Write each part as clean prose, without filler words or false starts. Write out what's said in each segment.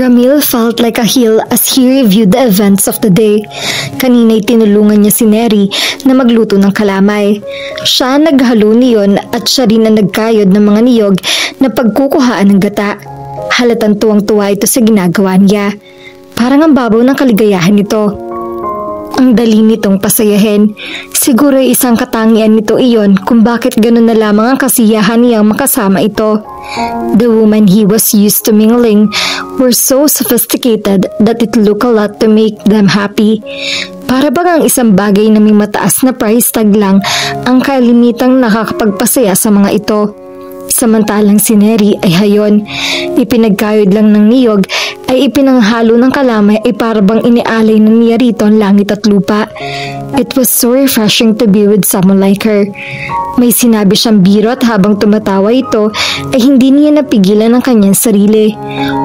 Ramil felt like a heel as he reviewed the events of the day. Kanina'y tinulungan niya si Neri na magluto ng kalamay. Siya ang naghalo niyon at siya rin ang nagkayod ng mga niyog na pagkukuhaan ng gata. Halatang tuwang-tuwa ito sa ginagawa niya. Parang ang babaw ng kaligayahan nito. Ang dali nitong pasayahin. Siguro ay isang katangian nito iyon kung bakit ganun na lamang ang kasiyahan niyang makasama ito. The women he was used to mingling were so sophisticated that it looked a lot to make them happy. Para bang ang isang bagay na may mataas na price tag lang ang kalimitang nakakapagpasaya sa mga ito. Samantalang si Neri ay hayon. Ipinagkayod lang ng niyog ay ipinanghalo ng kalamay ay parabang inialay na niya rito ang langit at lupa. It was so refreshing to be with someone like her. May sinabi siyang biro at habang tumatawa ito ay hindi niya napigilan ang kanyang sarili.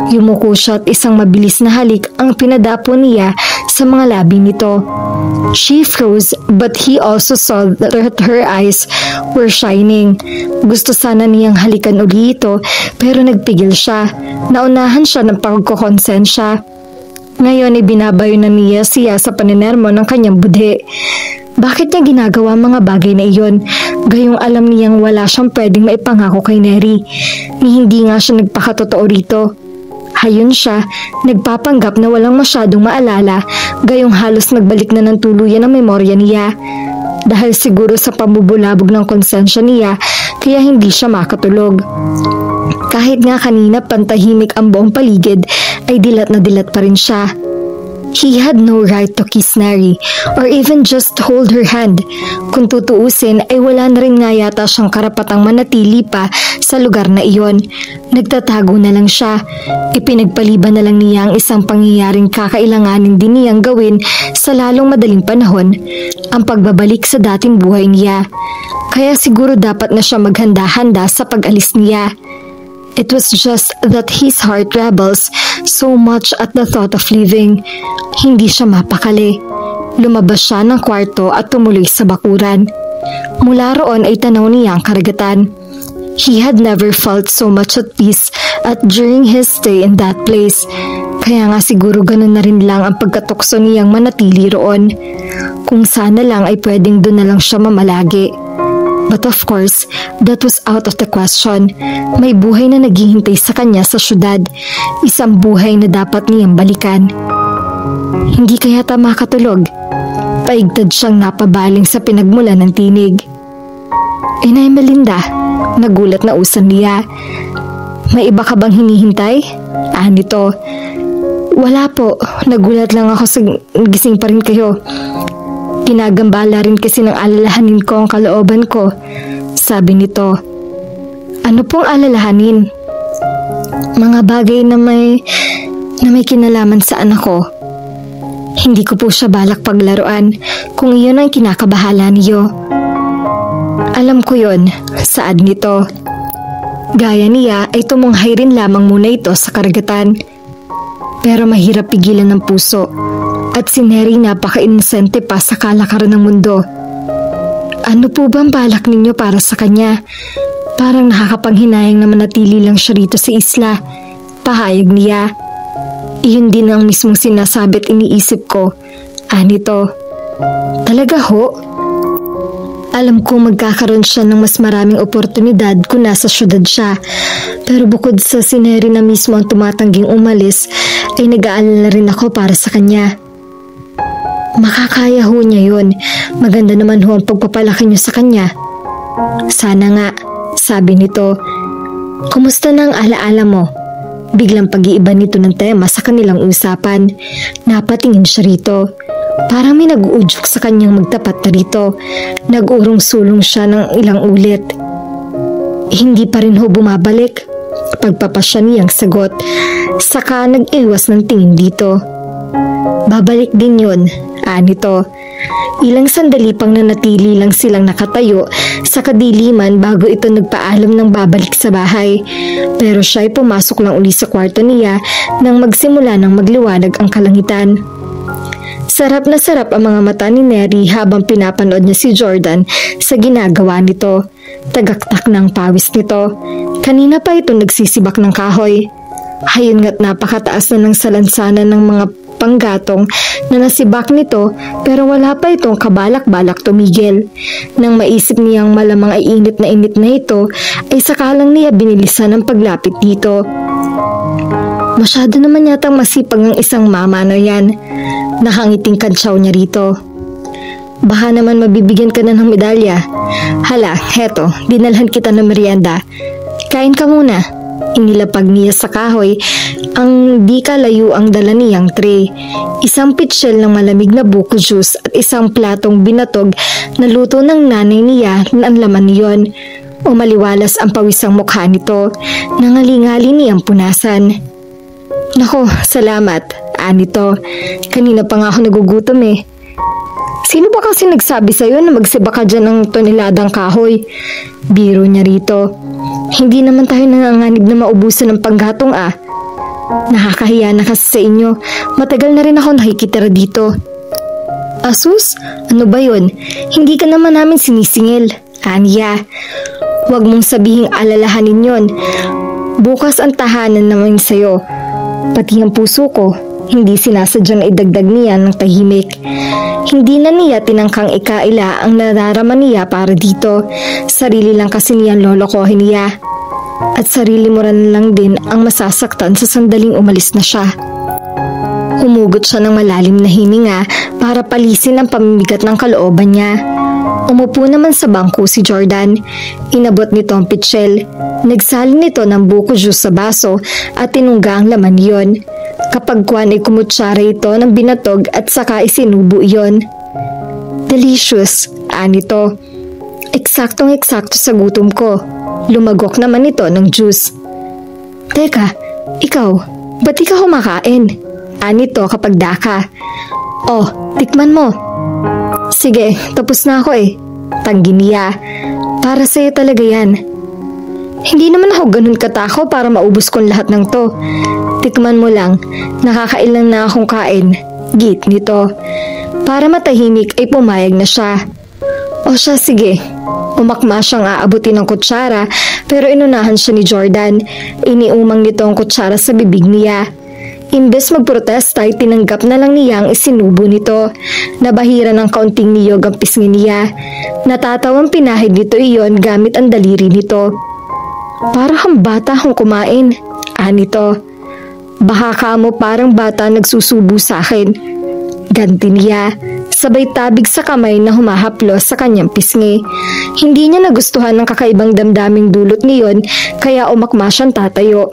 Yumuko siya at isang mabilis na halik ang pinadapo niya sa mga labi nito. She froze but he also saw that her eyes were shining. Gusto sana niyang halikan uli ito pero nagpigil siya. Naunahan siya ng pagkukonsensya. Ngayon ay binabayo na niya siya sa paninermo ng kanyang budhe. Bakit niya ginagawa mga bagay na iyon? Gayong alam niyang wala siyang pwedeng maipangako kay Neri. Ni hindi nga siya nagpakatotoo rito. Hayon siya, nagpapanggap na walang masyadong maalala, gayong halos nagbalik na ng tuluyan ang memorya niya. Dahil siguro sa pamubulabog ng konsensya niya, kaya hindi siya makatulog. Kahit nga kanina pantahimik ang buong paligid, ay dilat na dilat pa rin siya. He had no right to kiss Neri or even just hold her hand. Kung tutuusin ay wala na rin nga yata siyang karapatang manatili pa sa lugar na iyon. Nagtatago na lang siya. Ipinagpaliban na lang niya ang isang pangyayaring kakailanganin din niyang gawin sa lalong madaling panahon, ang pagbabalik sa dating buhay niya. Kaya siguro dapat na siya maghanda-handa sa pag-alis niya. It was just that his heart rebels so much at the thought of leaving. Hindi siya mapakali. Lumabas siya ng kwarto at tumuloy sa bakuran. Mula roon ay tanaw niya ang karagatan. He had never felt so much at peace at during his stay in that place. Kaya nga siguro ganun na rin lang ang pagkatukso niyang manatili roon. Kung sana lang ay pwedeng doon na lang siya mamalagi. But of course, that was out of the question. May buhay na naghihintay sa kanya sa syudad. Isang buhay na dapat niyang balikan. Hindi kaya tama makatulog. Paigtad siyang napabaling sa pinagmulan ng tinig. Inay Melinda, nagulat na usan niya. May iba ka bang hinihintay? Nito. Wala po, nagulat lang ako sa gising pa rin kayo. Ginagambala rin kasi ng alalahanin ko ang kalooban ko, sabi nito. Ano pong alalahanin? Mga bagay na may kinalaman sa anak ko. Hindi ko po siya balak paglaruan kung iyon ang kinakabahala niyo. Alam ko yon, saad nito. Gaya niya ay tumunghay rin lamang muna ito sa karagatan. Pero mahirap pigilan ng puso. At si Neri napaka-inosente pa sa kalakaran ng mundo. Ano po ba ang balak ninyo para sa kanya? Parang nakakapanghinayang na manatili lang siya rito sa isla. Pahayag niya. Iyon din ang mismong sinasabi at iniisip ko. Nito. Talaga ho? Alam ko magkakaroon siya ng mas maraming oportunidad kung nasa syudad siya. Pero bukod sa si Neri na mismo ang tumatangging umalis, ay nag-aalala rin ako para sa kanya. Makakaya ho niya yun. Maganda naman ho ang pagpapalaki niyo sa kanya. Sana nga, sabi nito. Kumusta na ang alaala mo? Biglang pag-iiba nito ng tema sa kanilang usapan. Napatingin siya rito. Parang may nag-uudyok sa kanyang magtapat na rito. Nag-urong-sulong siya ng ilang ulit. Hindi pa rin ho bumabalik. Pagpapasya niyang sagot. Saka nag-iwas ng tingin dito. Babalik din yun, nito. Ilang sandali pang nanatili lang silang nakatayo sa kadiliman bago ito nagpaalam ng babalik sa bahay. Pero siya ay pumasok lang uli sa kwarto niya nang magsimula ng magliwanag ang kalangitan. Sarap na sarap ang mga mata ni Neri habang pinapanood niya si Jordan sa ginagawa nito. Tagaktak ng pawis nito. Kanina pa ito nagsisibak ng kahoy. Hayon nga't napakataas na ng salansanan ng mga panggatong na nasibak nito pero wala pa itong kabalak-balak tumigil. Nang maisip niyang malamang ay init na ito, ay sakalang niya binilisan ang paglapit dito. Masyado naman yatang masipag ang isang mama na yan. Nakangiting kantsaw niya rito. Baka naman mabibigyan ka na ng medalya. Hala, heto, dinalhan kita ng merienda. Kain ka muna. Inilapag niya sa kahoy ang di kalayo ang dala niyang tray. Isang pitsyel ng malamig na buko juice at isang platong binatog na luto ng nanay niya na ang laman niyon. Umaliwalas ang pawisang mukha nito. Nangalingali niyang punasan. Nako, salamat. Anito, kanina pa nga ako nagugutom eh. Sino ba kasi nagsabi sa'yo na magsiba ka dyan ng toneladang kahoy? Biro niya rito. Hindi naman tayo nanganganib na maubusan ng panggatong ah. Nakakahiya na kasi sa inyo. Matagal na rin ako nakikitira dito. Asus, ano ba yun? Hindi ka naman namin sinisingil. Anya, huwag mong sabihing alalahanin yon. Bukas ang tahanan naman sa'yo. Pati ang puso ko, hindi sinasadyang idagdag niya ng tahimik. Hindi na niya tinangkang ikaila ang nararaman niya para dito. Sarili lang kasi niyan lolokohin niya. At sarili mo rin lang din ang masasaktan sa sandaling umalis na siya. Humugot siya ng malalim na hininga para palisin ang pamimigat ng kalooban niya. Umupo naman sa bangko si Jordan. Inabot nito ang pitsyel. Nagsalin nito ng buko juice sa baso at tinungga ang laman yon. Kapag kuwan ay kumutsara ito ng binatog at saka isinubo iyon. Delicious, anito. Eksaktong-eksakto sa gutom ko. Lumagok naman ito ng juice. Teka, ikaw, ba't di ka kumakain? Anito kapag daka. Oh, tikman mo. Sige, tapos na ako eh. Tanggi niya. Para sa'yo talaga yan. Hindi naman ako ganun katako para maubos kong lahat ng to. Tikman mo lang, nakakailan na akong kain. Git nito. Para matahimik ay pumayag na siya. O siya, sige. Umakma siyang aabutin ng kutsara pero inunahan siya ni Jordan. Iniumang nito ang kutsara sa bibig niya. Imbes magprotesta ay tinanggap na lang niya ang isinubo nito. Nabahira ng kaunting niyog ang pisngi niya. Natatawang pinahid nito iyon gamit ang daliri nito. Para kang bata kung kumain. Anito. Baka ka mo parang bata nagsusubo sa akin. Ganti niya. Sabay tabig sa kamay na humahaplos sa kanyang pisngi. Hindi niya nagustuhan ng kakaibang damdaming dulot niyon kaya umakma siyang tatayo.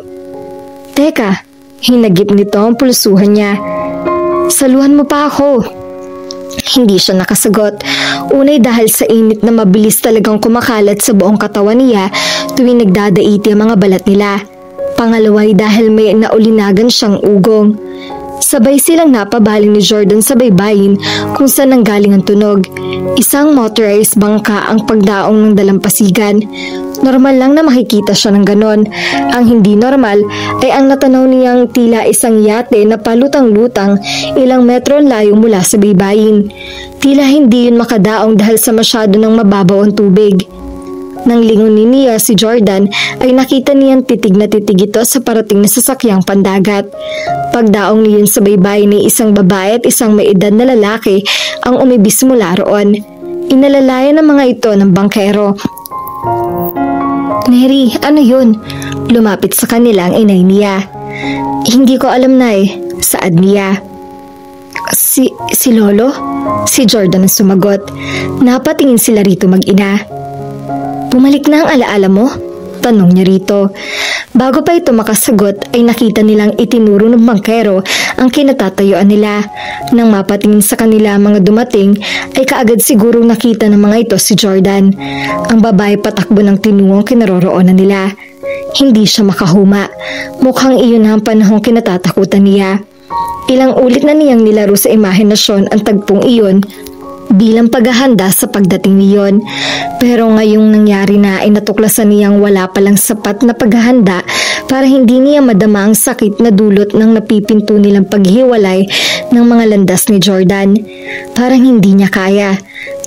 Teka, hinagip nito ang pulsuhan niya. Saluhan mo pa ako. Hindi siya nakasagot. Unay dahil sa init na mabilis talagang kumakalat sa buong katawan niya tuwing nagdadaiti ang mga balat nila. Pangalaway dahil may naulinagan siyang ugong. Sabay silang napabaling ni Jordan sa baybayin kung saan nanggaling ang tunog. Isang motorized bangka ang pagdaong ng dalampasigan. Normal lang na makikita siya ng ganon. Ang hindi normal ay ang natanaw niyang tila isang yate na palutang-lutang ilang metro layo mula sa baybayin. Tila hindi yun makadaong dahil sa masyado ng mababaw ang tubig. Nang lingunin niya si Jordan ay nakita niyang titig na titig ito sa parating na sasakyang pandagat. Pagdaong niyon sa baybay ni isang babae at isang may edad na lalaki ang umibis mula roon. Inalalayan ng mga ito ng bangkero. Neri, ano yun? Lumapit sa kanila ang inay niya. Hindi ko alam na saad niya. Si Lolo? Si Jordan ang sumagot. Napatingin sila rito mag-ina. Bumalik na ang alaala mo? Tanong niya rito. Bago pa ito makasagot ay nakita nilang itinuro ng bangkero ang kinatatayuan nila. Nang mapatingin sa kanila mga dumating ay kaagad sigurong nakita ng mga ito si Jordan. Ang babae patakbo ng tinungong kinaroroonan nila. Hindi siya makahuma. Mukhang iyon ang panahong kinatatakutan niya. Ilang ulit na niyang nilaro sa imahinasyon ang tagpong iyon bilang paghahanda sa pagdating niyon. Pero ngayong nangyari na ay natuklasan niyang wala palang sapat na paghahanda para hindi niya madama ang sakit na dulot ng napipinto nilang paghiwalay ng mga landas ni Jordan. Parang hindi niya kaya.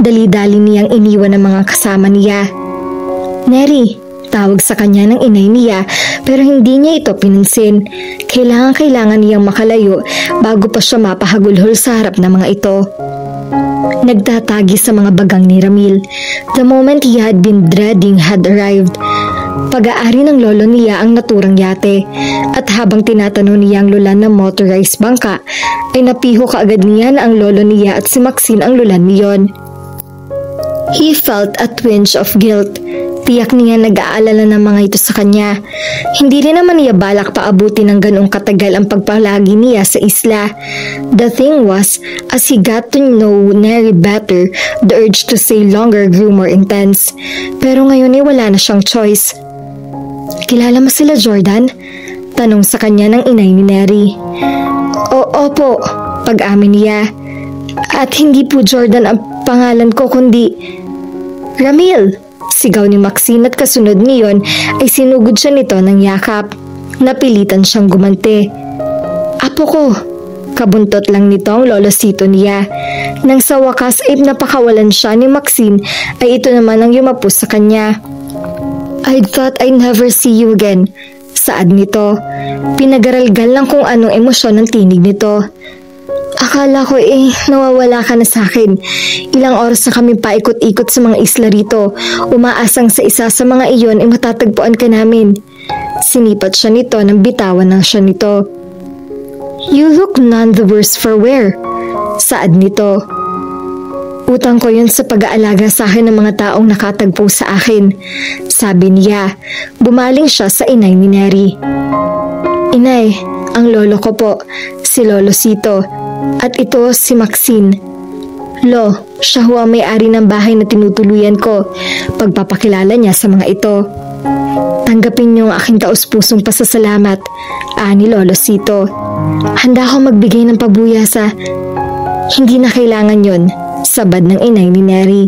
Dali-dali niyang iniwan ang mga kasama niya. Neri, Tawag sa kanya ng inay niya pero hindi niya ito pinansin. Kailangan niyang makalayo bago pa siya mapahagulhol sa harap ng mga ito. Nagtatagi sa mga bagang ni Ramil. The moment he had been dreading had arrived. Pag-aari ng lolo niya ang naturang yate at habang tinatanong niya ang lulan ng motorized bangka ay napiho kaagad niya na ang lolo niya at si Maxine ang lulan niyon. He felt a twinge of guilt. Tiyak niya nag-aalala ng mga ito sa kanya. Hindi rin naman niya balak paabutin ng ganong katagal ang pagpalagi niya sa isla. The thing was, as he got to know Neri better, the urge to stay longer grew more intense. Pero ngayon ay wala na siyang choice. Kilala mo sila, Jordan? Tanong sa kanya ng inay ni Neri. Opo, pag-amin niya. At hindi po Jordan ang pangalan ko kundi Ramil! Sigaw ni Maxine at kasunod niyon ay sinugod siya nito ng yakap. Napilitan siyang gumanti. Apo ko! Kabuntot lang nito ang lolosito niya. Nang sa wakas ay napakawalan siya ni Maxine ay ito naman ang yumapos sa kanya. I thought I'd never see you again. Saad nito. Pinagaralgal lang kung anong emosyon ng tinig nito. Akala ko nawawala ka na sa akin. Ilang oras na kami paikot-ikot sa mga isla rito. Umaasang sa isa sa mga iyon ay matatagpuan ka namin. Sinipat siya nito nang bitawan ng siya nito. You look none the worse for wear. Saad nito. Utang ko yun sa pag-aalaga sa akin ng mga taong nakatagpo sa akin. Sabi niya. Bumaling siya sa inay ni Neri. Inay, ang lolo ko po, si Lolo Sito. At ito si Maxine. Lo, siya ho ang may-ari ng bahay na tinutuluyan ko. Pagpapakilala niya sa mga ito. Tanggapin niyo ang aking taus-pusong pasasalamat, ani Lolo Sito. Handa ako magbigay ng pabuyasa. Hindi na kailangan yon, sabad ng inay ni Neri.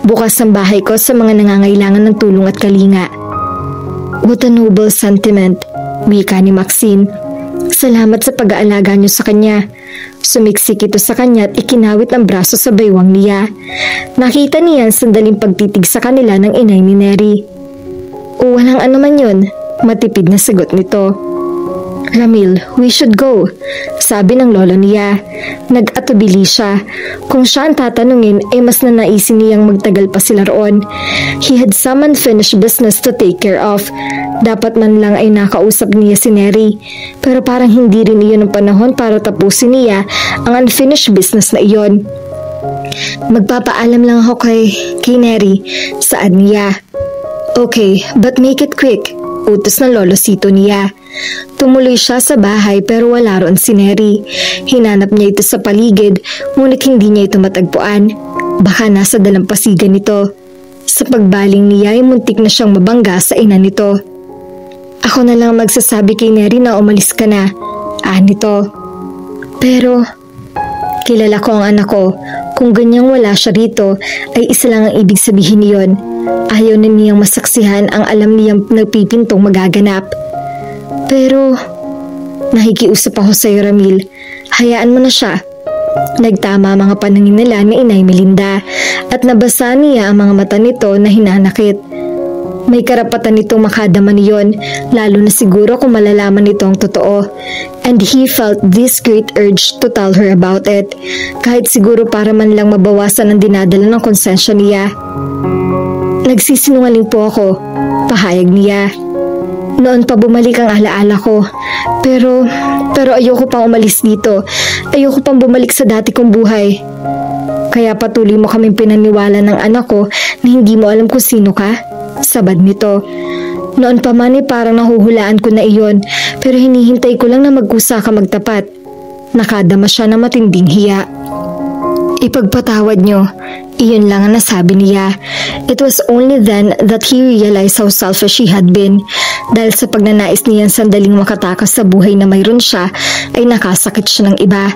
Bukas ang bahay ko sa mga nangangailangan ng tulong at kalinga. What a noble sentiment, wika ni Maxine. Salamat sa pag-aalaga niyo sa kanya. Sumiksik ito sa kanya at ikinawit ang braso sa baywang niya. Nakita niya ang sandaling pagtitig sa kanila ng inay ni Neri. O walang anuman yun, matipid na sagot nito. Ramil, we should go, sabi ng lolo niya. Nag-atubili siya. Kung siya ang tatanungin ay mas nanaisin niyang magtagal pa sila roon. He had some unfinished business to take care of. Dapat man lang ay nakausap niya si Neri. Pero parang hindi rin iyon ang panahon para tapusin niya ang unfinished business na iyon. Magpapaalam lang ako kay Neri, saad niya. Okay, but make it quick, utos ng lolo Sito niya. Tumuloy siya sa bahay pero wala roon si Neri. Hinanap niya ito sa paligid ngunit hindi niya ito matagpuan. Baka nasa dalampasigan nito. Sa pagbaling niya ay muntik na siyang mabangga sa ina nito. Ako na lang magsasabi kay Neri na umalis ka na, nito. Pero kilala ko ang anak ko. Kung ganyang wala siya rito ay isa lang ang ibig sabihin niyon. Ayaw na niyang masaksihan ang alam niyang nagpipintong magaganap. Pero nakikiusap ako sa iyo, Ramil. Hayaan mo na siya. Nagtama mga panangin nila ni Inay Melinda at nabasa niya ang mga mata nito na hinanakit. May karapatan nitong makadama niyon, lalo na siguro kung malalaman nito ang totoo. And he felt this great urge to tell her about it, kahit siguro para man lang mabawasan ang dinadala ng konsensya niya. Nagsisinungaling po ako, pahayag niya. Noon pa bumalik ang alaala ko. Pero ayoko pang umalis dito. Ayoko pang bumalik sa dati kong buhay. Kaya patuloy mo kaming pinaniwala ng anak ko na hindi mo alam kung sino ka? Sabad nito. Noon pa man parang nahuhulaan ko na iyon, pero hinihintay ko lang na magkusa ka magtapat. Nakadama siya ng matinding hiya. Ipagpatawad niyo. Iyon lang ang nasabi niya. It was only then that he realized how selfish he had been. Dahil sa pagnanais niyang sandaling makatakas sa buhay na mayroon siya, ay nakasakit siya ng iba.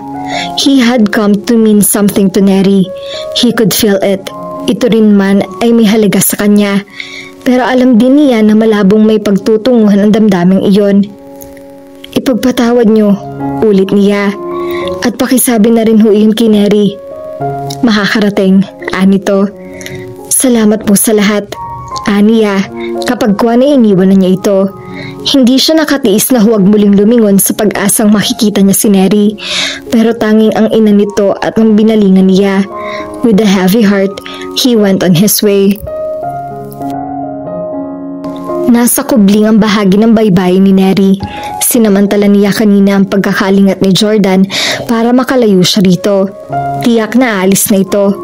He had come to mean something to Neri. He could feel it. Ito rin man ay may halaga sa kanya. Pero alam din niya na malabong may pagtutunguhan ang damdaming iyon. Ipagpatawad niyo, ulit niya. At pakisabi na rin ho iyon kay Neri. Makakarating, anito. Salamat po sa lahat, salita niya kapag kuwan ay iniwan na niya ito. Hindi siya nakatiis na huwag muling lumingon sa pag-asang makikita niya si Neri, pero tanging ang ina nito at ang binalingan niya. With a heavy heart, he went on his way. Nasa kubling ang bahagi ng baybayin ni Neri. Sinamantala niya kanina ang pagkakalingat ni Jordan para makalayo siya rito. Tiyak na aalis na ito.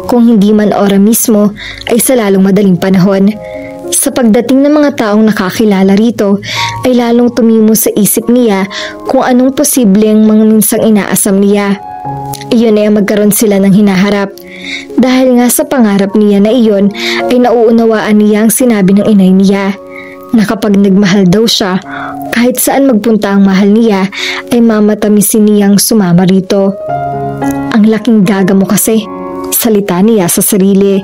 Kung hindi man ora mismo, ay sa lalong madaling panahon. Sa pagdating ng mga taong nakakilala rito, ay lalong tumimo sa isip niya kung anong posibleng mga minsang inaasam niya. Iyon ay magkaroon sila ng hinaharap. Dahil nga sa pangarap niya na iyon, ay nauunawaan niya ang sinabi ng inay niya, na kapag nagmahal daw siya, kahit saan magpunta ang mahal niya, ay mamatamisin niyang sumama rito. Ang laking gaga mo kasi, salita niya sa sarili.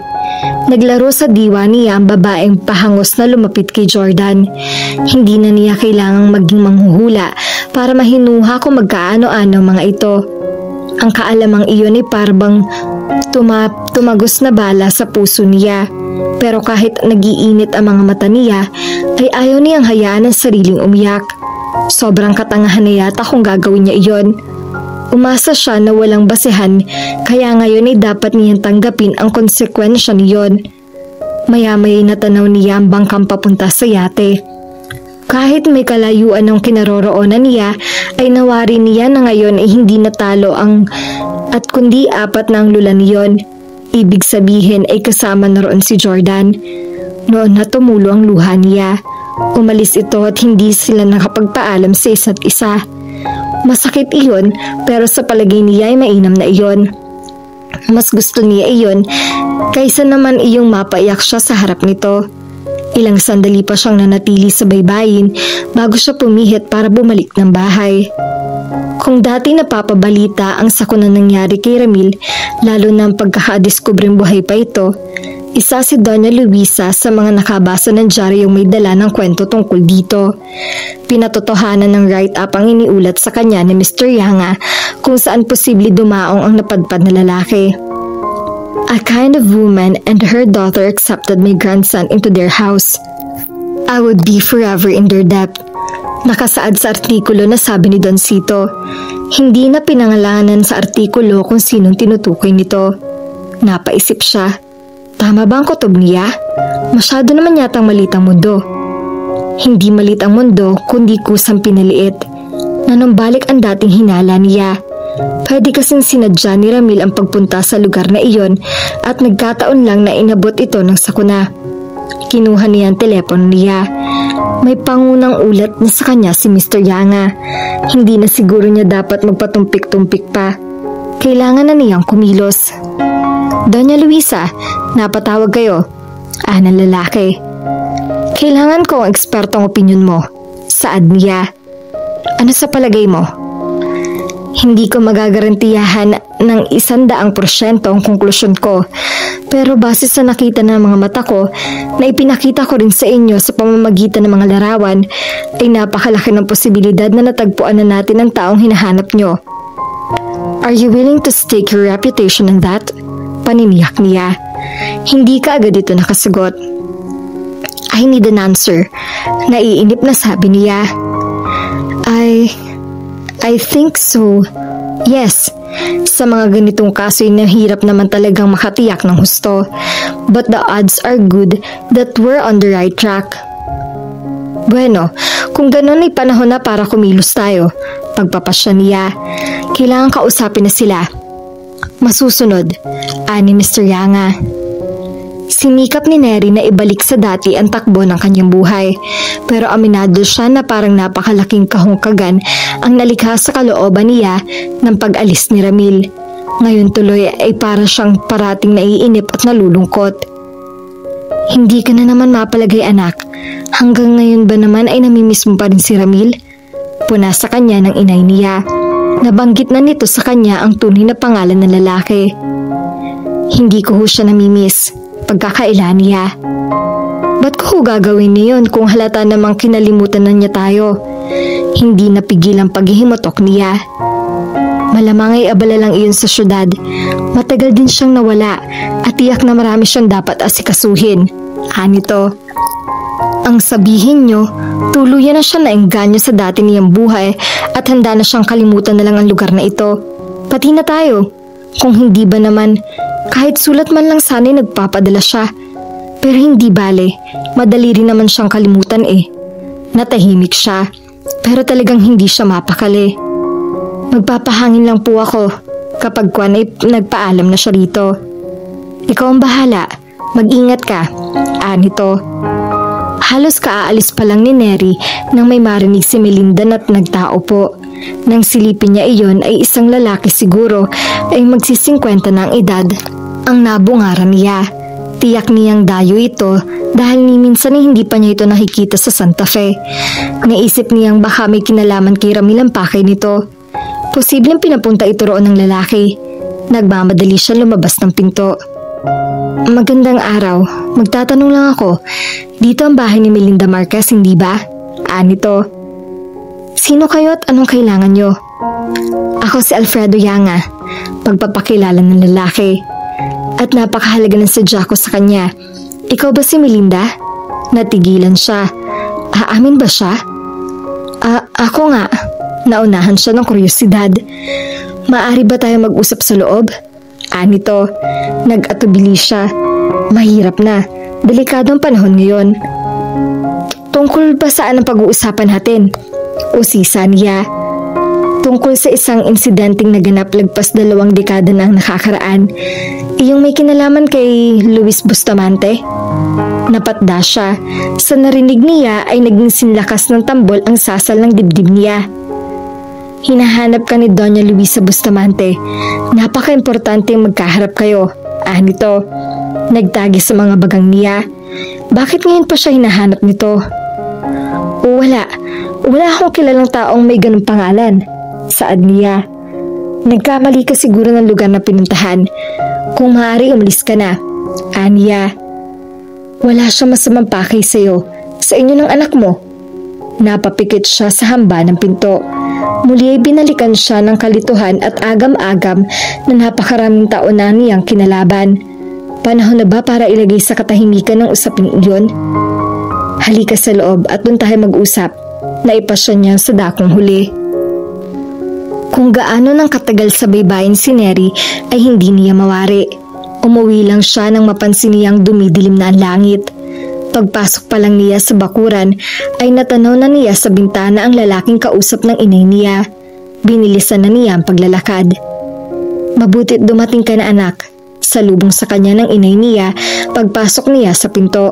Naglaro sa diwa niya ang babaeng pahangos na lumapit kay Jordan. Hindi na niya kailangang maging manghuhula para mahinuha kung magkaano-ano mga ito. Ang kaalamang iyon ay parang tumagos na bala sa puso niya. Pero kahit nagiinit ang mga mata niya, ay ayaw niyang hayaan ang sariling umiyak. Sobrang katangahan na yata kung gagawin niya iyon. Umasa siya na walang basehan, kaya ngayon ay dapat niyang tanggapin ang konsekwensya niyon. Maya-maya'y natanaw niya ang bangkang papunta sa yate. Kahit may kalayuan ng kinaroroonan niya, ay nawari niya na ngayon ay hindi natalo at kundi 4 na ang lula niyon. Ibig sabihin ay kasama na roon si Jordan. Noon na tumulo ang luha niya. Umalis ito at hindi sila nakapagpaalam sa isa't isa. Masakit iyon, pero sa palagay niya ay mainam na iyon. Mas gusto niya iyon kaysa naman iyong mapaiyak siya sa harap nito. Ilang sandali pa siyang nanatili sa baybayin bago siya pumihit para bumalik ng bahay. Kung dati napapabalita ang sakunang nangyari kay Ramil, lalo na ang pagkakadiskubreng buhay pa ito, isa si Doña Luisa sa mga nakabasa ng diaryong may dala ng kwento tungkol dito. Pinatotohanan ng write-up ang iniulat sa kanya ni Mr. Yanga kung saan posible dumaong ang napadpad na lalaki. A kind of woman and her daughter accepted my grandson into their house. I would be forever in their debt. Nakasaad sa artikulo na sabi ni Don Cito. Hindi na pinangalanan sa artikulo kung sinong tinutukoy nito. Napaisip siya. Tama ba ang kutob niya? Masyado naman yatang malit ang mundo. Hindi malit ang mundo kundi kusang pinaliit. Nanumbalik ang dating hinala niya. Pwede kasing sinadya ni Ramil ang pagpunta sa lugar na iyon at nagkataon lang na inabot ito ng sakuna. Kinuha niya ang telepono niya. May pangunang ulat na sa kanya si Mr. Yanga. Hindi na siguro niya dapat magpatumpik-tumpik pa. Kailangan na niyang kumilos. Doña Luisa, napatawag kayo. Ng lalaki. Kailangan ko ang ekspertong opinyon mo. Saad niya. Ano sa palagay mo? Hindi ko magagarantiyahan ng 100% ang konklusyon ko. Pero base sa nakita ng mga mata ko, na ipinakita ko rin sa inyo sa pamamagitan ng mga larawan, ay napakalaki ng posibilidad na natagpuan na natin ang taong hinahanap nyo. Are you willing to stake your reputation on that? Paniniyak niya. Hindi ka agad ito nakasagot. I need an answer. Naiinip na sabi niya. I think so. Yes. Sa mga ganitong kaso ay nahirap naman talagang makatiyak ng husto. But the odds are good that we're on the right track. Bueno, kung ganun ay panahon na para kumilos tayo. Pagpapasya niya. Kailangan kausapin na sila. Masusunod, ani Mr. Yanga. Sinikap ni Neri na ibalik sa dati ang takbo ng kanyang buhay, pero aminado siya na parang napakalaking kahungkagan ang nalikha sa kalooban niya ng pag-alis ni Ramil. Ngayon tuloy ay para siyang parating naiinip at nalulungkot. Hindi ka na naman mapalagay anak, hanggang ngayon ba naman ay namimiss mo pa rin si Ramil? Puna sa kanya ng inay niya. Nabanggit na nito sa kanya ang tunay na pangalan ng lalaki. Hindi ko ho siya namimiss, pagkakailan niya. Ba't ko gagawin niyon kung halata namang kinalimutan na niya tayo? Hindi napigil ang paghihimotok niya. Malamang ay abala lang iyon sa syudad. Matagal din siyang nawala at tiyak na marami siyang dapat asikasuhin. Anito. Ang sabihin nyo, tuluyan na siya naengganyo sa dati niyang buhay at handa na siyang kalimutan na lang ang lugar na ito. Pati na tayo. Kung hindi ba naman, kahit sulat man lang sana'y nagpapadala siya. Pero hindi bale, madali rin naman siyang kalimutan eh. Natahimik siya, pero talagang hindi siya mapakali. Magpapahangin lang po ako kapag kwan ay nagpaalam na siya rito. Ikaw ang bahala, mag-ingat ka, Anito. Halos kaaalis pa lang ni Neri nang may marinig si Melinda na't nagtao po. Nang silipin niya iyon ay isang lalaki siguro ay magsi-50 na ang edad. Ang nabungaran niya. Tiyak niyang dayo ito dahil ni minsan ay hindi pa niya ito nakikita sa Santa Fe. Naisip niyang baka may kinalaman kay Ramil ang pakay nito. Posibleng pinapunta ito roon ng lalaki. Nagmamadali siya lumabas ng pinto. Magandang araw. Magtatanong lang ako. Dito ang bahay ni Melinda Marquez, hindi ba? Anito. Sino kayo at anong kailangan nyo? Ako si Alfredo Yanga, pagpapakilala ng lalaki. At napakahalaga ng sadya ko sa kanya. Ikaw ba si Melinda? Natigilan siya. Aamin ba siya? Ako nga. Naunahan siya ng kuryosidad. Maaari ba tayo mag-usap sa loob? Anito. Nag-atubili siya. Mahirap na. Delikado ang panahon ngayon. Tungkol ba saan ang pag-uusapan natin? Usisa niya. Tungkol sa isang insidenteng naganap lagpas 2 dekada na ang nakakaraan. Iyong may kinalaman kay Luis Bustamante? Napatda siya. Sa narinig niya ay naging sinlakas ng tambol ang sasal ng dibdib niya. Hinahanap ka ni Doña Luisa Bustamante. Napaka-importante magkaharap kayo. Anito. Nagtagi sa mga bagang niya. Bakit ngayon pa siya hinahanap nito? Wala akong kilalang taong may ganung pangalan. Saad niya. Nagkamali ka siguro ng lugar na pinuntahan. Kung maaari umalis ka na. Aniya. Wala siyang masamang pakay sa'yo. Sa inyo ng anak mo. Napapikit siya sa hamba ng pinto. Muli ay binalikan siya ng kalituhan at agam-agam na napakaraming taon na niyang kinalaban. Panahon na ba para ilagay sa katahimikan ng usaping iyon? Halika sa loob at doon tayo mag-usap. Naipasya niya sa dakong huli. Kung gaano nang katagal sa baybayin si Neri ay hindi niya mawari. Umuwi lang siya nang mapansin niyang dumidilim na ang langit. Pagpasok pa lang niya sa bakuran ay natanaw na niya sa bintana ang lalaking kausap ng inay niya. Binilisan na niya ang paglalakad. Mabutit dumating ka na anak. Salubong sa kanya ng inay niya pagpasok niya sa pinto.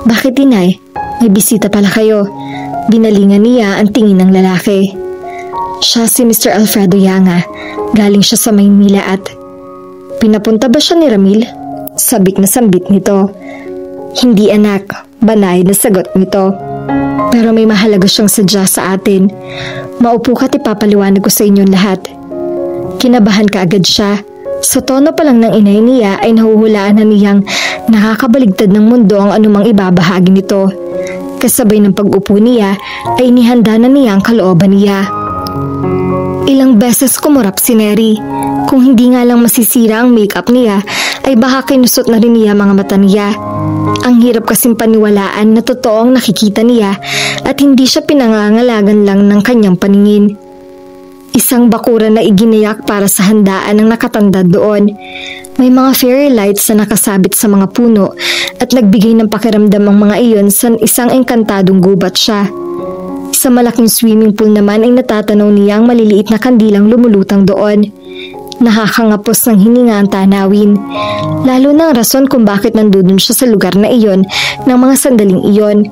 Bakit inay? May bisita pala kayo. Binalingan niya ang tingin ng lalaki. Siya si Mr. Alfredo Yanga. Galing siya sa Maynila at... Pinapunta ba siya ni Ramil? Sabik na sambit nito. Hindi anak, banay na sagot nito. Pero may mahalaga siyang sadya sa atin. Maupo ka't ipapaliwanag ko sa inyong lahat. Kinabahan kaagad siya. Sa tono pa lang ng inay niya ay nahuhulaan na niyang nakakabaligtad ng mundo ang anumang ibabahagi nito. Kasabay ng pag-upo niya ay inihanda na niya ang kalooban niya. Ilang beses kumurap si Neri. Kung hindi nga lang masisira ang make-up niya ay baka kinusot na rin niya mga mata niya. Ang hirap kasing paniwalaan na totoong nakikita niya at hindi siya pinangangalagan lang ng kanyang paningin. Isang bakuran na iginayak para sa handaan ng nakatanda doon. May mga fairy lights na nakasabit sa mga puno at nagbigay ng pakiramdam ang mga iyon sa isang engkantadong gubat siya. Sa malaking swimming pool naman ay natatanaw niya ang maliliit na kandilang lumulutang doon. Nakakangapos ng hininga ang tanawin. Lalo na ang rason kung bakit nandun siya sa lugar na iyon ng mga sandaling iyon.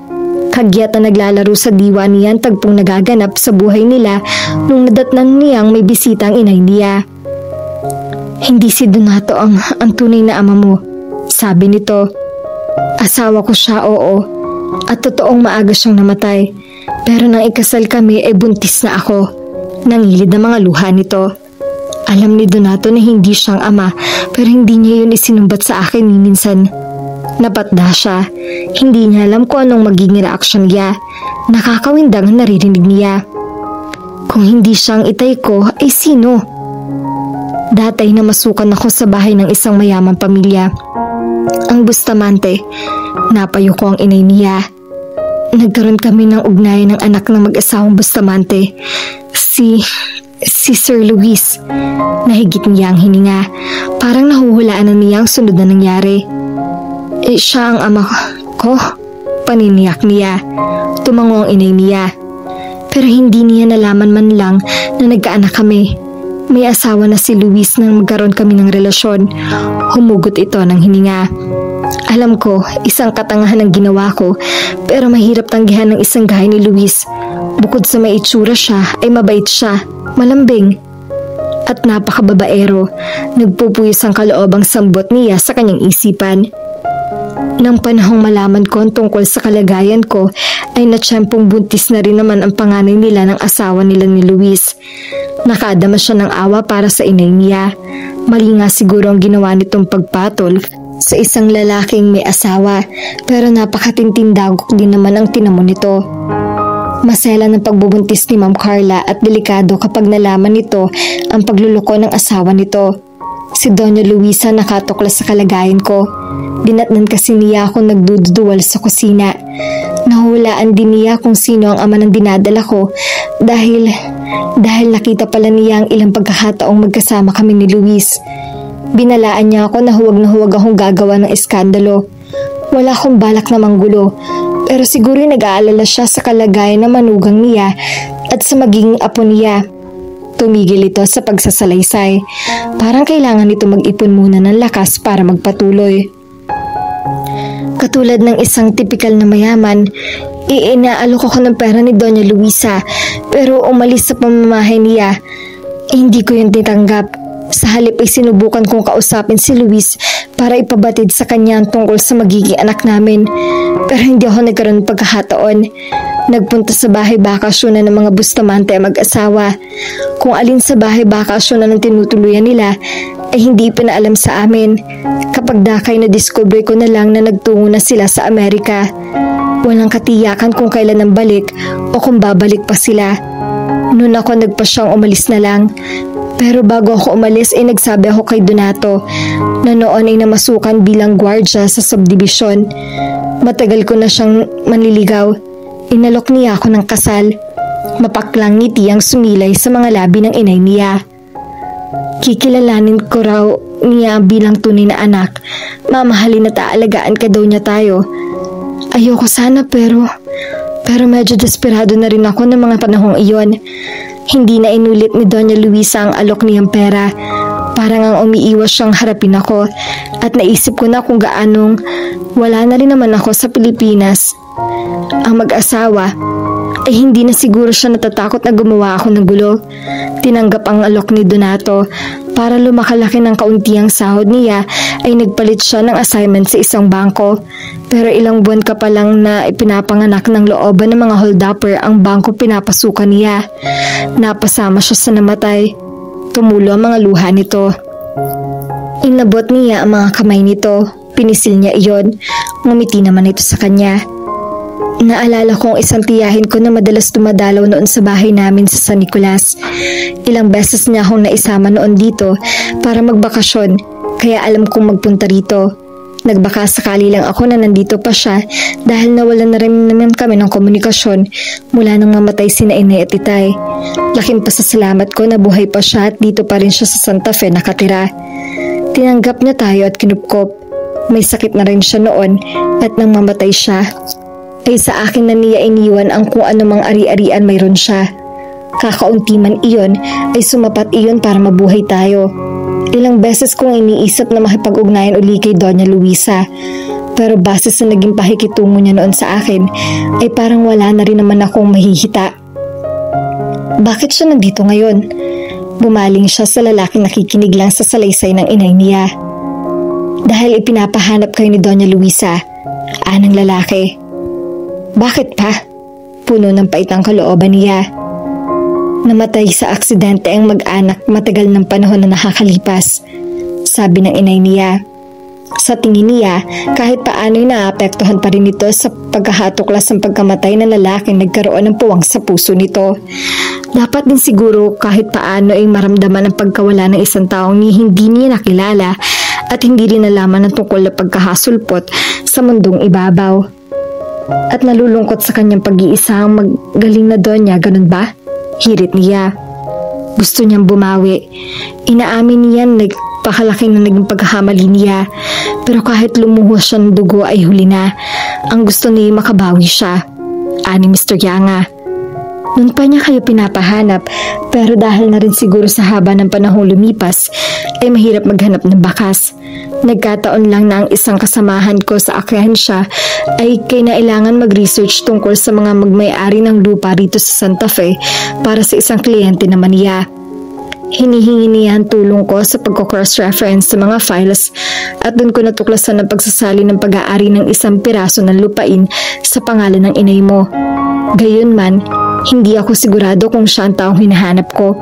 Kagyat na naglalaro sa diwa niya ang tagpong nagaganap sa buhay nila nung nadatnan niyang may bisita ang inay niya. Hindi si Donato ang tunay na ama mo, sabi nito. Asawa ko siya, oo. At totoong maaga siyang namatay. Pero nang ikasal kami ay buntis na ako. Nangilid ang mga luha nito. Alam ni Donato na hindi siyang ama pero hindi niya yun isinumbat sa akin ni minsan. Napatda siya. Hindi niya alam kung anong magiging reaksyon niya. Nakakawindang ang naririnig niya. Kung hindi siyang itay ko, ay sino? Datay na masukan ako sa bahay ng isang mayamang pamilya. Ang Bustamante, napayo ko ang inay niya. Nagkaroon kami ng ugnayan ng anak ng mag-asawang Bustamante, si Sir Luis. Nahigit niya ang hininga, parang nahuhulaan na niya ang sunod na nangyari. Siya ang ama ko, paniniyak niya. Tumango ang inay niya. Pero hindi niya nalaman man lang na nagkaanak kami. May asawa na si Luis nang magkaroon kami ng relasyon. Humugot ito ng hininga. Alam ko, isang katangahan ang ginawa ko, pero mahirap tanggihan ng isang gaya ni Luis. Bukod sa may itsura siya, ay mabait siya, malambing, at napakababaero. Nagpupuyos ang kaloobang sambot niya sa kanyang isipan. Nang panahong malaman ko ang tungkol sa kalagayan ko, ay natsyempong buntis na rin naman ang panganay nila ng asawa nila ni Luis. Nakadama siya ng awa para sa inay niya. Mali nga siguro ang ginawa nitong pagpatol sa isang lalaking may asawa, pero napakatintindagok din naman ang tinamo nito. Masela ng pagbubuntis ni Ma'am Carla at delikado kapag nalaman nito ang pagluloko ng asawa nito. Si Doña Luisa nakatuklas sa kalagayan ko. Dinatnan kasi niya akong nagduduwal sa kusina. Nahulaan din niya kung sino ang ama ng dinadala ko dahil nakita pala niya ang ilang pagkakataong magkasama kami ni Luis. Binalaan niya ako na huwag akong gagawa ng eskandalo. Wala akong balak na manggulo, pero siguro nag-aalala siya sa kalagayan ng manugang niya at sa magiging apo niya. Tumigil ito sa pagsasalaysay. Parang kailangan nito mag-ipon muna ng lakas para magpatuloy. Katulad ng isang tipikal na mayaman, inaalok ako ng pera ni Doña Luisa, pero umalis sa pamamahay niya. Hindi ko yun titanggap. Sa halip ay sinubukan kong kausapin si Luis para ipabatid sa kanya ang tungkol sa magiging anak namin. Pero hindi ako nagkaroon ng pagkakataon. Nagpunta sa bahay bakasyonan ng mga Bustamante ang mag-asawa. Kung alin sa bahay bakasyonan ang tinutuluyan nila ay hindi pinaalam sa amin. Kapag dakay na discover ko na lang na nagtungo na sila sa Amerika. Walang katiyakan kung kailan ang balik o kung babalik pa sila. Noon ako nagpasyang umalis na lang. Pero bago ako umalis ay nagsabi ako kay Donato na noon ay namasukan bilang gwardya sa subdivision. Matagal ko na siyang manliligaw. Inalok niya ako ng kasal. Mapaklang ngiti ang sumilay sa mga labi ng inay niya. Kikilalanin ko raw niya bilang tunay na anak. Mamahalin at aalagaan ka daw niya tayo. Ayoko sana pero medyo desperado na rin ako ng mga panahong iyon. Hindi na inulit ni Doña Luisa ang alok niyang pera. Parang ang umiiwas siyang harapin ako at naisip ko na kung gaanong wala na rin naman ako sa Pilipinas. Ang mag-asawa ay hindi na siguro siya natatakot na gumawa ako ng gulo. Tinanggap ang alok ni Donato. Para lumakalaki ng kauntiang sahod niya ay nagpalit siya ng assignment sa isang bangko. Pero ilang buwan ka pa lang na ipinapanganak ng looban ng mga holdupper ang bangko pinapasukan niya. Napasama siya sa namatay. Tumulo ang mga luha nito. Inabot niya ang mga kamay nito. Pinisil niya iyon. Ngumiti naman ito sa kanya. Naalala kong isang tiyahin ko na madalas dumadalaw noon sa bahay namin sa San Nicolas. Ilang beses niya akong naisama noon dito para magbakasyon, kaya alam kong magpunta rito. Nagbaka sakali lang ako na nandito pa siya dahil nawalan na rin naman kami ng komunikasyon mula nang mamatay sina Inay at Itay. Laking pasasalamat ko na buhay pa siya at dito pa rin siya sa Santa Fe nakatira. Tinanggap niya tayo at kinupkop. May sakit na rin siya noon at nang mamatay siya, ay sa akin na niya iniwan ang kung anumang ari-arian mayroon siya. Kakaunti man iyon ay sumapat iyon para mabuhay tayo. Ilang beses kong iniisip na makipag-ugnayan uli kay Doña Luisa. Pero base sa naging pakikitungo niya noon sa akin, ay parang wala na rin naman akong mahihita. Bakit siya nandito ngayon? Bumaling siya sa lalaking nakikinig lang sa salaysay ng inay niya. Dahil ipinapahanap kayo ni Doña Luisa, anang lalaki. Bakit pa? Puno ng pait ang kalooban niya. Namatay sa aksidente ang mag-anak matagal ng panahon na nakakalipas, sabi ng inay niya. Sa tingin niya, kahit paano'y naapektuhan pa rin ito sa pagkahatuklas ng pagkamatay ng lalaking nagkaroon ng puwang sa puso nito. Dapat din siguro kahit paano ay maramdaman ang pagkawala ng isang taong hindi niya nakilala at hindi rin nalaman ang tungkol na pagkahasulpot sa mundong ibabaw. At nalulungkot sa kanyang pag-iisa ang magaling na Donya, ganun ba? Hirit niya. Gusto niyang bumawi. Inaamin niya nagpakalaki na naging pagkakamali niya. Pero kahit lumuhos siya ng dugo ay huli na. Ang gusto niya makabawi siya. Ani Mr. Yanga. Noon pa niya kayo pinapahanap, pero dahil na rin siguro sa haba ng panahong lumipas, ay mahirap maghanap ng bakas. Nagkataon lang na ang isang kasamahan ko sa akhensya ay kinailangan mag-research tungkol sa mga magmay-ari ng lupa rito sa Santa Fe para sa isang kliyente naman niya. Hinihingi niya ang tulong ko sa pagko-cross-reference sa mga files at doon ko natuklasan ang pagsasali ng pag-aari ng isang piraso ng lupain sa pangalan ng inay mo. Gayunman, hindi ako sigurado kung siya ang taong hinahanap ko.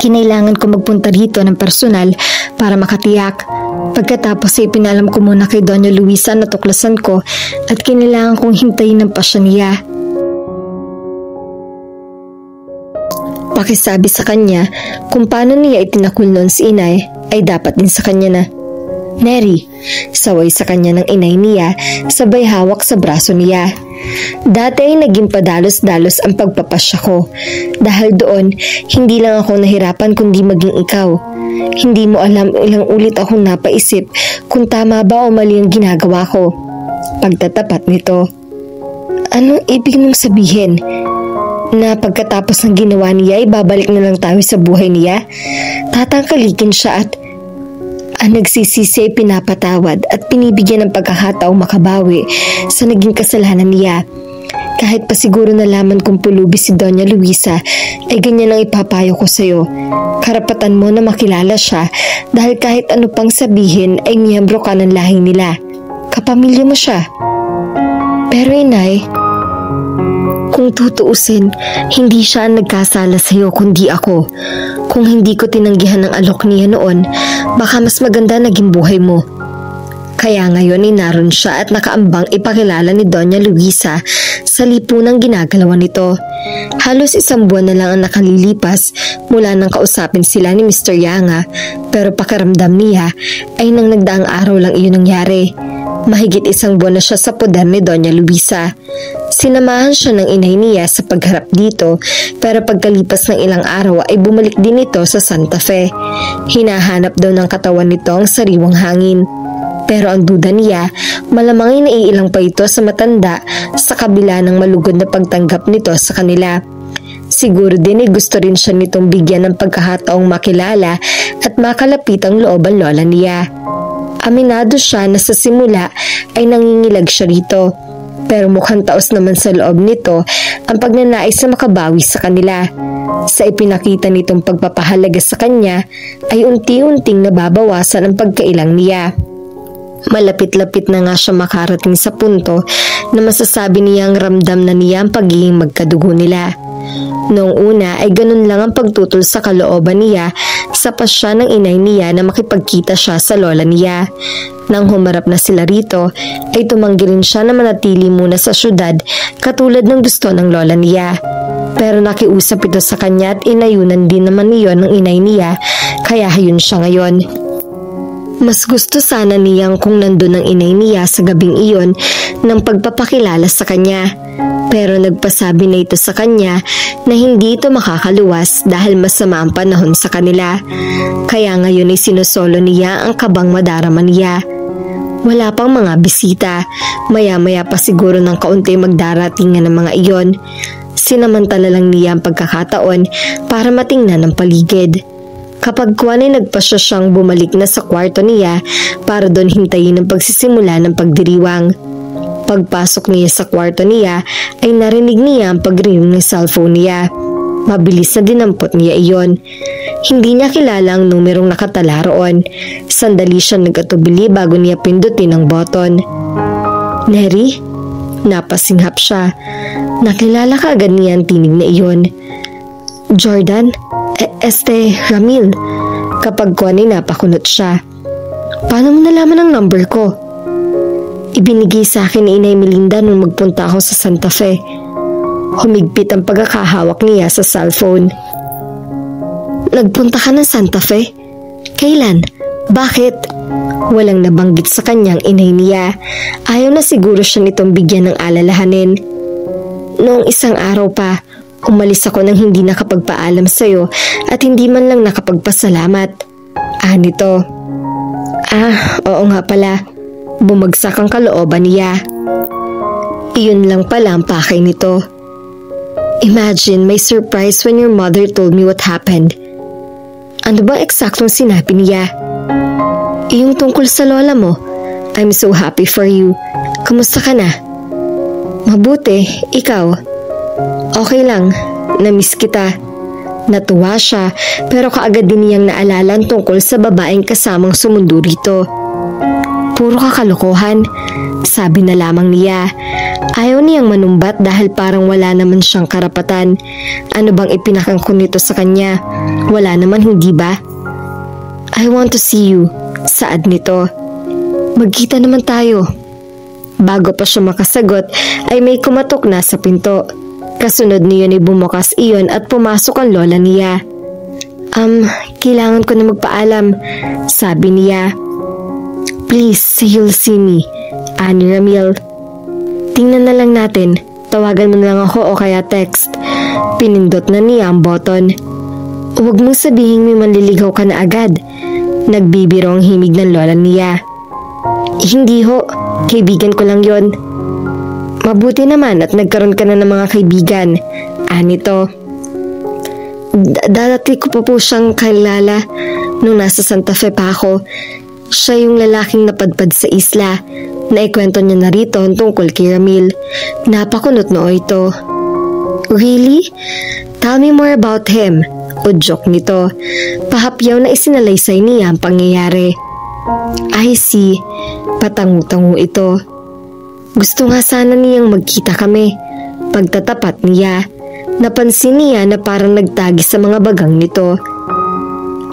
Kinailangan ko magpunta rito ng personal para makatiyak. Pagkatapos ay pinalam ko muna kay Doña Luisa na tuklasan ko at kinailangan kong hintayin ang pasya niya. Pakisabi sa kanya kung paano niya itinakul noon si inay ay dapat din sa kanya na. Neri, saway sa kanya ng inay niya, sabay hawak sa braso niya. Dati ay naging padalos-dalos ang pagpapasya ko. Dahil doon, hindi lang ako nahirapan kundi maging ikaw. Hindi mo alam ilang ulit akong napaisip kung tama ba o mali ang ginagawa ko. Pagtatapat nito. Anong ibig mong sabihin? Na pagkatapos ng ginawa niya ay babalik na lang tayo sa buhay niya? Tatangkalikin siya at nagsisisi ay pinapatawad at pinibigyan ng pagkakataong makabawi sa naging kasalanan niya. Kahit pa siguro nalaman kong pulubi si Doña Luisa, ay ganyan ang ipapayo ko sa'yo. Karapatan mo na makilala siya dahil kahit ano pang sabihin ay miyembro ka ng lahing nila. Kapamilya mo siya. Pero inay, kung tutuusin, hindi siya ang nagkasala sa'yo kundi ako. Kung hindi ko tinanggihan ang alok niya noon, baka mas maganda naging buhay mo. Kaya ngayon ay naroon siya at nakaambang ipakilala ni Doña Luisa sa lipunang ginagalawan nito. Halos isang buwan na lang ang nakalilipas mula nang kausapin sila ni Mr. Yanga, pero pakiramdam niya ay nang nagdaang araw lang iyon nangyari. Mahigit isang buwan na siya sa poder ni Doña Luisa. Sinamahan siya ng inay niya sa pagharap dito, pero pagkalipas ng ilang araw ay bumalik din ito sa Santa Fe. Hinahanap daw ng katawan nito ang sariwang hangin. Pero ang duda niya, malamang ay naiilang pa ito sa matanda sa kabila ng malugod na pagtanggap nito sa kanila. Siguro din ay gusto rin siya nitong bigyan ng pagkakataong makilala at makalapit ang loob ang lola niya. Aminado siya na sa simula ay nangingilag siya rito, pero mukhang taos naman sa loob nito ang pagnanais na makabawi sa kanila. Sa ipinakita nitong pagpapahalaga sa kanya ay unti-unting nababawasan ang pagkailang niya. Malapit-lapit na nga siya makarating sa punto na masasabi niyang ramdam na niya ang pagiging magkadugo nila. Noong una ay ganun lang ang pagtutol sa kalooban niya sa pasya ng inay niya na makipagkita siya sa lola niya. Nang humarap na sila rito ay tumanggi rin siya na manatili muna sa syudad katulad ng gusto ng lola niya. Pero nakiusap ito sa kanya at inayunan din naman niyon ng inay niya kaya hayun siya ngayon. Mas gusto sana niyang kung nandun ang inay niya sa gabing iyon ng pagpapakilala sa kanya. Pero nagpasabi na ito sa kanya na hindi ito makakaluwas dahil masama ang panahon sa kanila. Kaya ngayon ay sinusolo niya ang kabang madarama niya. Wala pang mga bisita, maya-maya pa siguro ng kaunti magdaratingan ng mga iyon. Sinamantala lang niya ang pagkakataon para matingnan ang paligid. Kapag kuwan ay nagpasya siyang bumalik na sa kwarto niya para doon hintayin ang pagsisimula ng pagdiriwang. Pagpasok niya sa kwarto niya ay narinig niya ang pagring ng cellphone niya. Mabilis na dinampot niya iyon. Hindi niya kilala ang numerong nakatala roon. Sandali siya nagkatubili bago niya pindutin ang button. Neri? Napasinghap siya. Nakilala ka agad niya ang tinig na iyon. Jordan? Ramil. Kapag kuwan ay napakunot siya. Paano mo nalaman ang number ko? Ibinigay sa akin ni Inay Melinda nung magpunta ako sa Santa Fe. Humigpit ang pagkakahawak niya sa cellphone. Nagpunta ka ng Santa Fe? Kailan? Bakit? Walang nabanggit sa kanyang inay niya. Ayaw na siguro siya nitong bigyan ng alalahanin. Noong isang araw pa, umalis ako nang hindi nakapagpaalam sa'yo at hindi man lang nakapagpasalamat. Nito. Oo nga pala. Bumagsak ang kalooban niya. Iyon lang pala ang pakay nito. Imagine my surprise when your mother told me what happened. Ano bang eksaktong sinabi niya? Yung tungkol sa lola mo. I'm so happy for you. Kamusta ka na? Mabuti, ikaw? Okay lang, na-miss kita. Natuwa siya pero kaagad din niyang naalala ang tungkol sa babaeng kasamang sumundo rito. Puro kakalokohan, sabi na lamang niya. Ayaw niyang manumbat dahil parang wala naman siyang karapatan. Ano bang ipinakangko nito sa kanya? Wala naman, hindi ba? I want to see you, saad nito. Magkita naman tayo. Bago pa siya makasagot ay may kumatok na sa pinto. Kasunod niyon ay bumukas iyon at pumasok ang lola niya. Kailangan ko na magpaalam, sabi niya. Please, you'll see me, ani Ramil. Tingnan na lang natin, tawagan mo na lang ako o kaya text. Pinindot na niya ang button. Huwag mong sabihin may manliligaw ka na agad. Nagbibiro ang himig ng lola niya. Hindi ho, kaibigan ko lang yon. Mabuti naman at nagkaroon ka na ng mga kaibigan, anito. Dati ko pa po siyang kilala nung nasa Santa Fe pa ako. Siya yung lalaking napadpad sa isla. Naikwento niya na rito tungkol kay Ramil. Napakunot noo ito. Really? Tell me more about him. Udyok nito. Pahapyaw na isinalaysay niya ang pangyayari. I see. Patangu-tangu ito. Gusto nga sana niyang magkita kami. Pagtatapat niya, napansin niya na parang nagtagi sa mga bagang nito.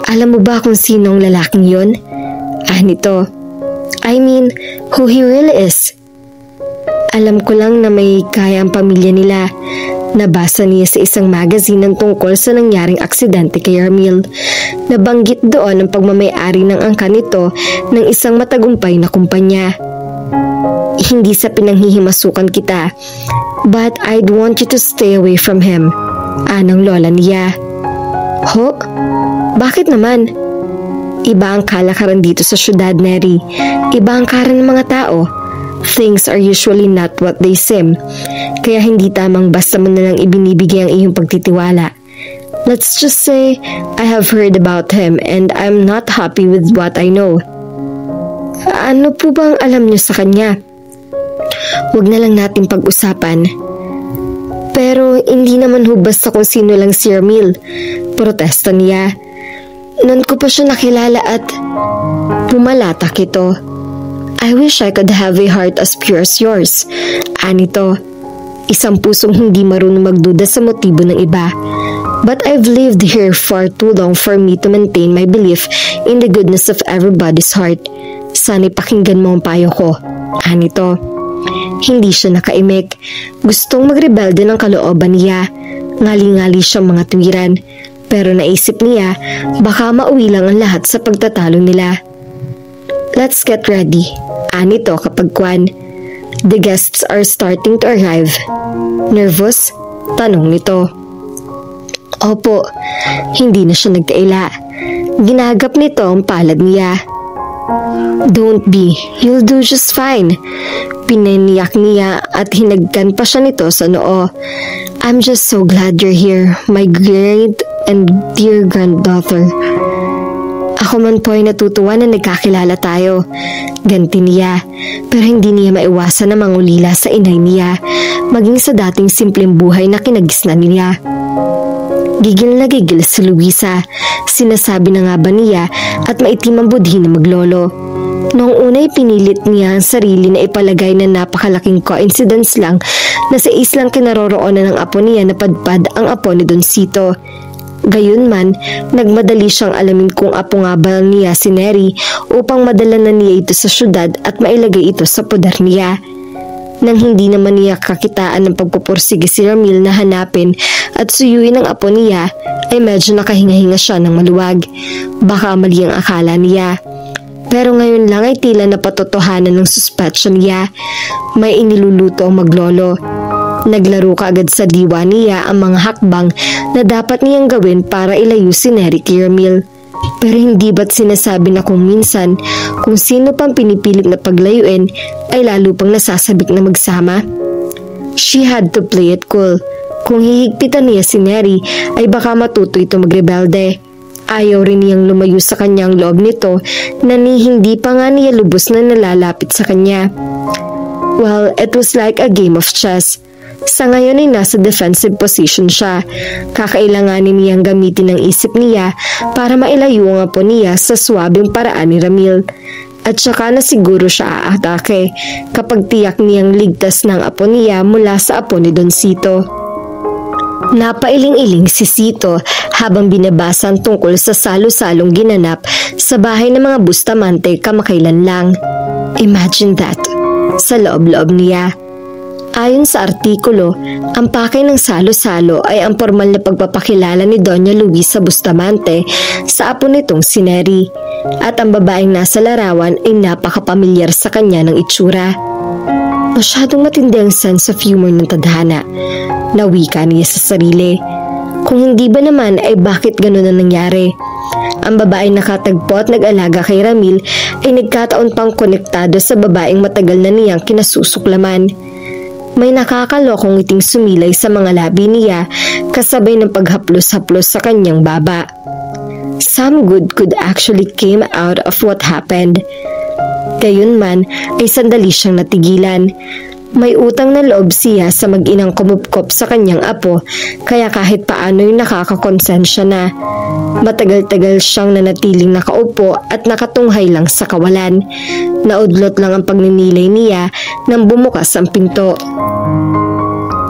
Alam mo ba kung sino ang lalaking yon? Nito. I mean, who he really is. Alam ko lang na may kaya ang pamilya nila. Nabasa niya sa isang magazine ng tungkol sa nangyaring aksidente kay Ramil. Nabanggit doon ang pagmamay-ari ng angka nito ng isang matagumpay na kumpanya. Hindi sa pinanghihimasukan kita, but I'd want you to stay away from him, anang lola niya. Ho? Bakit naman? Iba ang kalakaran dito sa syudad, Neri. Iba ang karan ng mga tao. Things are usually not what they seem. Kaya hindi tamang basta mo na lang ibinibigay ang iyong pagtitiwala. Let's just say, I have heard about him and I'm not happy with what I know. Ano po bang alam niyo sa kanya? Huwag na lang natin pag-usapan. Pero hindi naman ho basta kung sino lang si Ramil. Protesta niya. Noon ko pa siya nakilala at pumalatak ito. I wish I could have a heart as pure as yours. Anito. Isang pusong hindi marunong magduda sa motibo ng iba. But I've lived here far too long for me to maintain my belief in the goodness of everybody's heart. Sana'y pakinggan mo ang payo ko. Anito. Hindi siya nakaimik. Gustong magrebelde ng kalooban niya. Ngali-ngali siyang mga tuwiran. Pero naisip niya, baka mauwi lang ang lahat sa pagtatalo nila. Let's get ready. Anito kapag kwan. The guests are starting to arrive. Nervous? Tanong nito. Opo, hindi na siya nagtaila. Ginagap nito ang palad niya. Don't be, you'll do just fine. Pinaniyak niya at hinagkan pa siya nito sa noo. I'm just so glad you're here, my great and dear granddaughter. Ako man po ay natutuwa na nagkakilala tayo. Ganti niya, pero hindi niya maiwasan na mangulila sa inay niya, maging sa dating simpleng buhay na kinagisnan niya. Gigil na gigil si Luisa. Sinasabi na nga ba niya at maitim ang budhi na maglolo. Noong una'y pinilit niya ang sarili na ipalagay na napakalaking coincidence lang na sa islang kinaroroonan ng apo niya napadpad ang apo ni Don Cito. Gayunman, nagmadali siyang alamin kung apo nga ba niya si Neri upang madala na niya ito sa syudad at mailagay ito sa poder niya. Nang hindi naman niya kakitaan ng pagpupursige si Ramil na hanapin at suyuin ang apo niya, ay medyo nakahinga-hinga siya ng maluwag. Baka mali ang akala niya. Pero ngayon lang ay tila napatotohanan ng suspetsyon niya. May iniluluto ang maglolo. Naglaro kaagad sa diwa niya ang mga hakbang na dapat niyang gawin para ilayo si Neri kay Ramil. Pero hindi ba't sinasabi na kung minsan, kung sino pang pinipilit na paglayuin ay lalo pang nasasabik na magsama? She had to play it cool. Kung hihigpitan niya si Neri ay baka matuto ito magrebelde. Ayaw rin niyang lumayo sa kanyang loob nito na hindi pa nga niya lubos na nalalapit sa kanya. Well, it was like a game of chess. Sa ngayon ay nasa defensive position siya. Kakailanganin niyang gamitin ang isip niya para mailayo ang apo niya sa swabing paraan ni Ramil. At saka na siguro siya aatake kapag tiyak niyang ligtas ng apo niya mula sa apo ni Don Sito. Napailing-iling si Sito habang binabasa ang tungkol sa salo-salong ginanap sa bahay ng mga Bustamante kamakailan lang. Imagine that, sa loob-loob niya. Ayon sa artikulo, ang pakay ng salo-salo ay ang formal na pagpapakilala ni Doña Luisa Bustamante sa apo nitong si Neri, at ang babaeng nasa larawan ay napakapamilyar sa kanya ng itsura. Masyadong matindi ang sense of humor ng tadhana, na wika niya sa sarili. Kung hindi ba naman ay bakit ganun ang nangyari? Ang babaeng nakatagpo at nag-alaga kay Ramil ay nagkataon pang konektado sa babaeng matagal na niyang kinasusuklaman. May nakakalokong ngiting sumilay sa mga labi niya kasabay ng paghaplos-haplos sa kanyang baba. Some good could actually came out of what happened. Gayunman ay sandali siyang natigilan. May utang na loob siya sa mag-inang kumupkop sa kanyang apo, kaya kahit paano'y nakakakonsensya na. Matagal-tagal siyang nanatiling nakaupo at nakatunghay lang sa kawalan. Naudlot lang ang pagninilay niya nang bumukas ang pinto.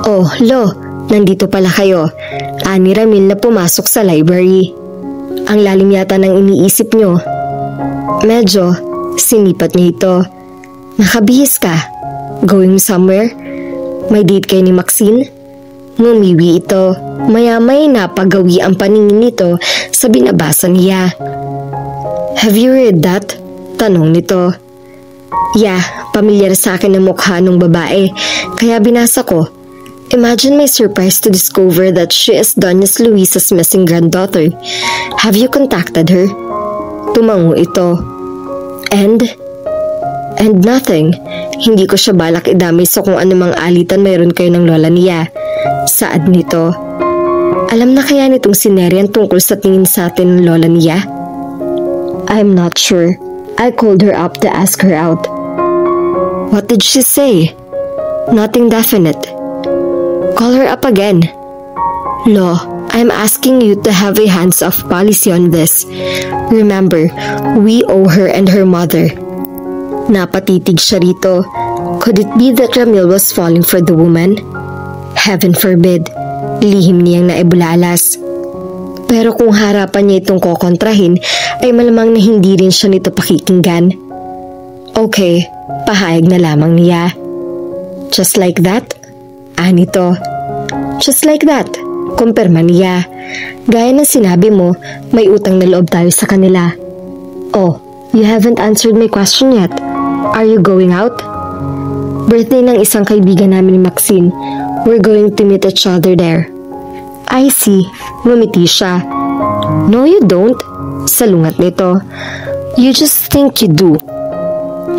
"Oh, Lo, nandito pala kayo," ani Ramil na pumasok sa library. "Ang lalim yata ng iniisip nyo." "Medyo," sinipat niya ito. "Nakabihis ka? Going somewhere? May date kayo ni Maxine?" Ngumiwi ito. Maya-may napagawi ang paningin nito sa binabasa niya. "Have you read that?" tanong nito. "Yeah, pamilyar sa akin ang mukha ng babae, kaya binasa ko. Imagine my surprise to discover that she is Doña Luisa's missing granddaughter. Have you contacted her?" Tumango ito. And nothing. Hindi ko siya balak idamay sa kung anumang alitan mayroon kayo ng lola niya. Saad nito. Alam na kaya nitong si Neri ang tungkol sa tingin sa atin ng lola niya? "I'm not sure. I called her up to ask her out." "What did she say?" "Nothing definite." "Call her up again." "Lo, I'm asking you to have a hands-off policy on this. Remember, we owe her and her mother." Napatitig siya rito. Could it be that Ramil was falling for the woman? Heaven forbid. Lihim niyang naibulalas. Pero kung harapan niya itong kokontrahin, ay malamang na hindi rin siya nito pakikinggan. Okay, pahayag na lamang niya. "Just like that?" Anito. "Just like that," kumpirma niya. "Gaya ng sinabi mo, may utang na loob tayo sa kanila." "Oh, you haven't answered my question yet. Are you going out?" "Birthday ng isang kaibigan namin ni Maxine. We're going to meet each other there." "I see." Ngumiti siya. "No, you don't." Salungat nito. "You just think you do."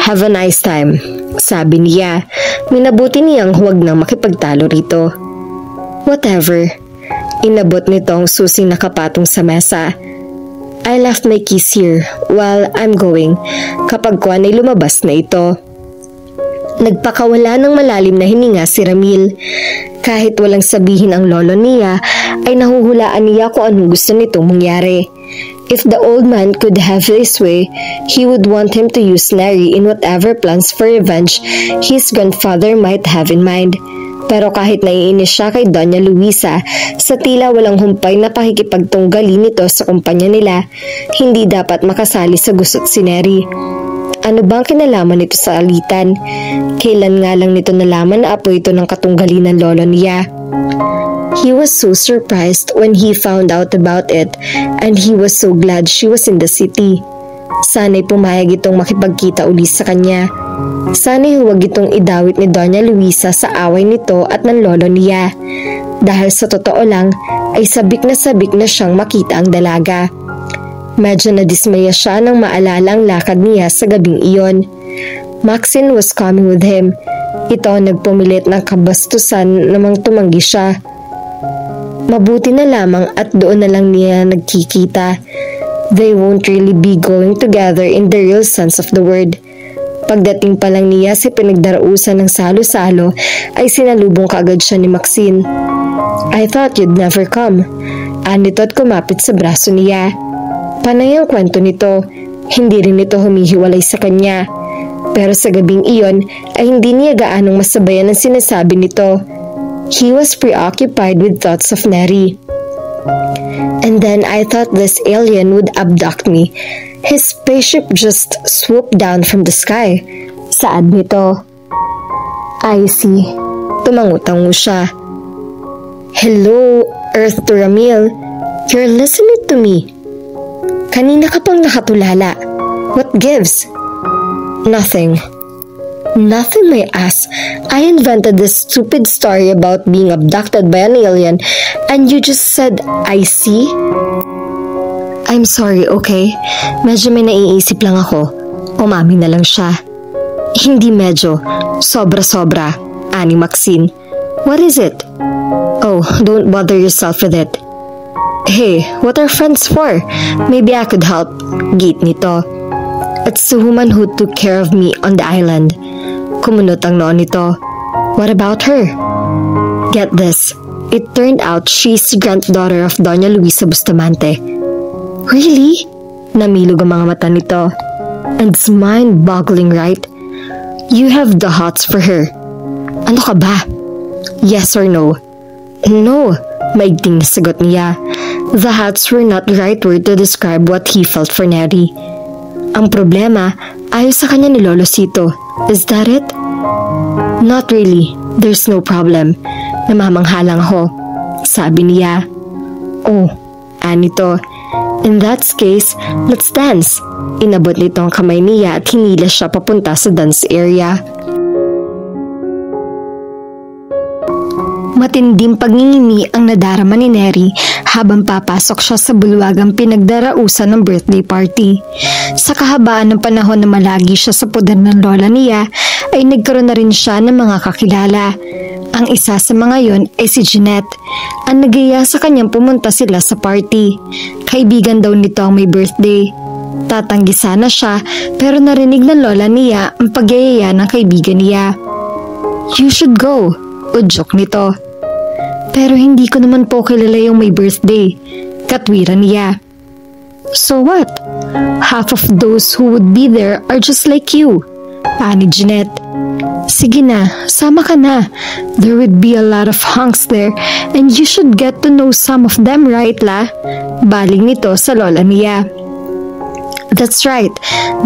"Have a nice time," sabi niya. Minabuti niyang huwag nang makipagtalo rito. "Whatever." Inabot nito ang susing nakapatong sa mesa. "I left my keys here while I'm going." Kapag kuwan ay lumabas na ito. Nagpakawala ng malalim na hininga si Ramil. Kahit walang sabihin ang lolo niya, ay nahuhulaan niya kung anong gusto nitong mangyari. If the old man could have his way, he would want him to use Neri in whatever plans for revenge his grandfather might have in mind. Pero kahit naiinis siya kay Doña Luisa sa tila walang humpay na pakikipagtunggali nito sa kumpanya nila, hindi dapat makasali sa gusot si Neri. Ano bang kinalaman nito sa alitan? Kailan nga lang nito nalaman na apo ito ng katunggali ng lolo niya? He was so surprised when he found out about it, and he was so glad she was in the city. Sana'y pumayag itong makipagkita uli sa kanya. Sana'y huwag itong idawit ni Doña Luisa sa away nito at ng lolo niya. Dahil sa totoo lang ay sabik na siyang makita ang dalaga. Medyo nadismaya siya nang maalala ang lakad niya sa gabing iyon. Maxine was coming with him. Ito ang nagpumilit ng kabastusan namang tumanggi siya. Mabuti na lamang at doon na lang niya nagkikita. They won't really be going together in the real sense of the word. Pagdating pa lang niya sa pinagdarausan ng salo-salo ay sinalubong kaagad siya ni Maxine. I thought you'd never come. Anito at kumapit sa braso niya. Panay ang kwento nito. Hindi rin ito humihiwalay sa kanya. Pero sa gabing iyon ay hindi niya gaanong masabayan ang sinasabi nito. He was preoccupied with thoughts of Neri. And then I thought this alien would abduct me. His spaceship just swooped down from the sky. Saad nito. I see. Tumangutango siya. Hello, Earth to Ramil. You're listening to me. Kanina ka pang nakatulala. What gives? Nothing. Nothing, my ass. I invented this stupid story about being abducted by an alien and you just said, I see? I'm sorry, okay? Medyo may naiisip lang ako. Umamin na lang siya. Hindi medyo. Sobra-sobra. Ani Maxine. What is it? Oh, don't bother yourself with it. Hey, what are friends for? Maybe I could help. Gate nito. It's the woman who took care of me on the island. Kumunot ang noon nito. What about her? Get this. It turned out she's the granddaughter of Doña Luisa Bustamante. Really? Namilog ang mga mata nito. It's mind-boggling, right? You have the hots for her. Ano ka ba? Yes or no? No, maigting na sagot niya. The hots were not the right word to describe what he felt for Neri. Ang problema, ayaw sa kanya ni Lolo Sito. Is that it? Not really. There's no problem. Namamanghalang ako. Sabi niya. Oh, anito. In that case, let's dance. Inabot nito ang kamay niya at hinila siya papunta sa dance area. Matinding pagngingimi ang nadarama ni Neri habang papasok siya sa bulwagang pinagdarausan ng birthday party. Sa kahabaan ng panahon na malagi siya sa poder ng lola niya, ay nagkaroon na rin siya ng mga kakilala. Ang isa sa mga yon ay si Jeanette, ang nagaya sa kanyang pumunta sila sa party. Kaibigan daw nito ang may birthday. Tatanggi sana siya pero narinig ng lola niya ang pagyayaya ng kaibigan niya. You should go, udyok nito. Pero hindi ko naman po kilala yung may birthday. Katwiran niya. So what? Half of those who would be there are just like you. Pani Jeanette. Sige na, sama ka na. There would be a lot of hunks there and you should get to know some of them, right, La? Baling nito sa lola niya. That's right.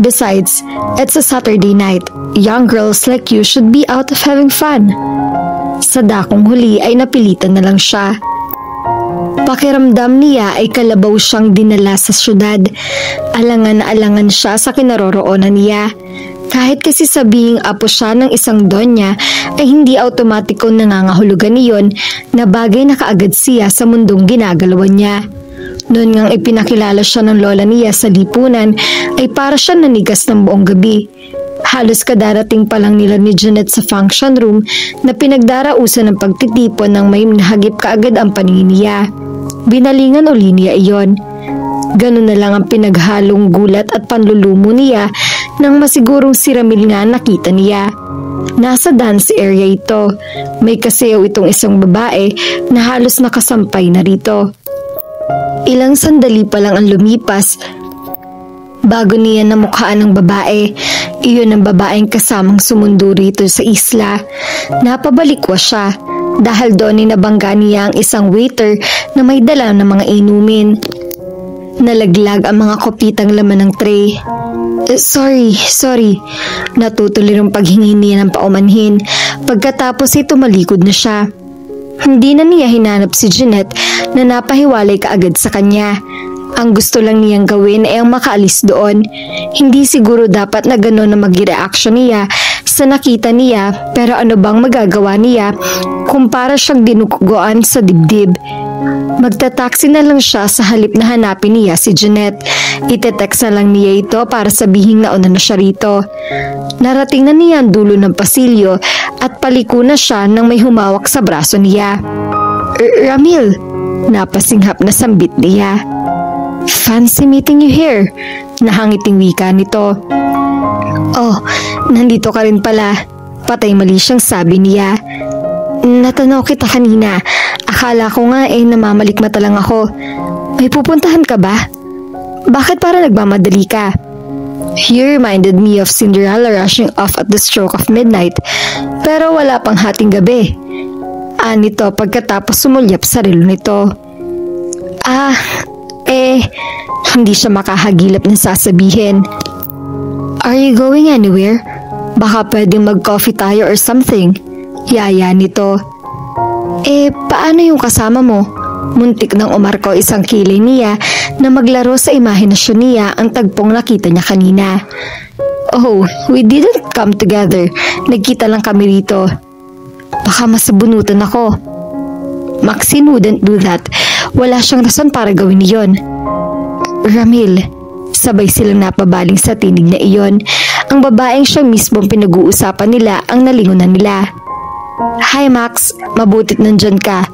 Besides, it's a Saturday night. Young girls like you should be out of having fun. Sa dakong huli ay napilitan na lang siya. Pakiramdam niya ay kalabaw siyang dinala sa syudad. Alangan na alangan siya sa kinaroroonan niya. Kahit kasi sabihing apo siya ng isang donya ay hindi automatiko nangangahulugan niyon na bagay na kaagad siya sa mundong ginagalawan niya. Noon ngang ipinakilala siya ng lola niya sa lipunan ay para siya nanigas ng buong gabi. Halos kadarating pa lang nila ni Jeanette sa function room na pinagdarausan ng pagtitipon ng may nahagip kaagad ang paningin niya. Binalingan uli niya iyon. Ganun na lang ang pinaghalong gulat at panlulumo niya nang masigurong si Ramil nga nakita niya. Nasa dance area ito. May kasayaw itong isang babae na halos nakasampay na rito. Ilang sandali pa lang ang lumipas bago niya namukhaan ng babae. Iyon ang babaeng kasamang sumundo rito sa isla. Napabalikwa siya dahil doon ay nabangga niya ang isang waiter na may dala ng mga inumin. Nalaglag ang mga kopitang laman ng tray. Sorry. Natutuloy ang paghingi niya ng paumanhin. Pagkatapos ay tumalikod na siya. Hindi na niya hinanap si Jeanette na napahiwalay kaagad sa kanya. Ang gusto lang niyang gawin ay ang makaalis doon. Hindi siguro dapat na gano'n na mag-reaction niya sa nakita niya, pero ano bang magagawa niya kung para siyang dinuguan sa dibdib. Magta-taxi na lang siya sa halip na hanapin niya si Jeanette. Ite-text na lang niya ito para sabihin na una na siya rito. Narating na niya ang dulo ng pasilyo at paliko na siya nang may humawak sa braso niya. Ramil, napasinghap na sambit niya. Fancy meeting you here, nahangiting wika nito. Oh, nandito ka rin pala. Patay mali siyang sabi niya. Natanaw kita kanina. Akala ko nga namamalikmata lang ako. May pupuntahan ka ba? Bakit para nagmamadali ka? He reminded me of Cinderella rushing off at the stroke of midnight, pero wala pang hating gabi. Nito pagkatapos sumulyap sa relo nito. Hindi siya makahagilap ng sasabihin. Are you going anywhere? Baka pwedeng mag-coffee tayo or something. Yaya nito. Paano yung kasama mo? Muntik nang umarko isang kilay niya na maglaro sa imahinasyon niya ang tagpong nakita niya kanina. Oh, we didn't come together. Nagkita lang kami rito. Baka masabunutan ako. Maxine wouldn't do that. Wala siyang rason para gawin iyon. Ramil, sabay silang napabaling sa tinig na iyon. Ang babaeng siya mismong pinag-uusapan nila ang nalingunan nila. Hi Max, mabutit nandyan ka.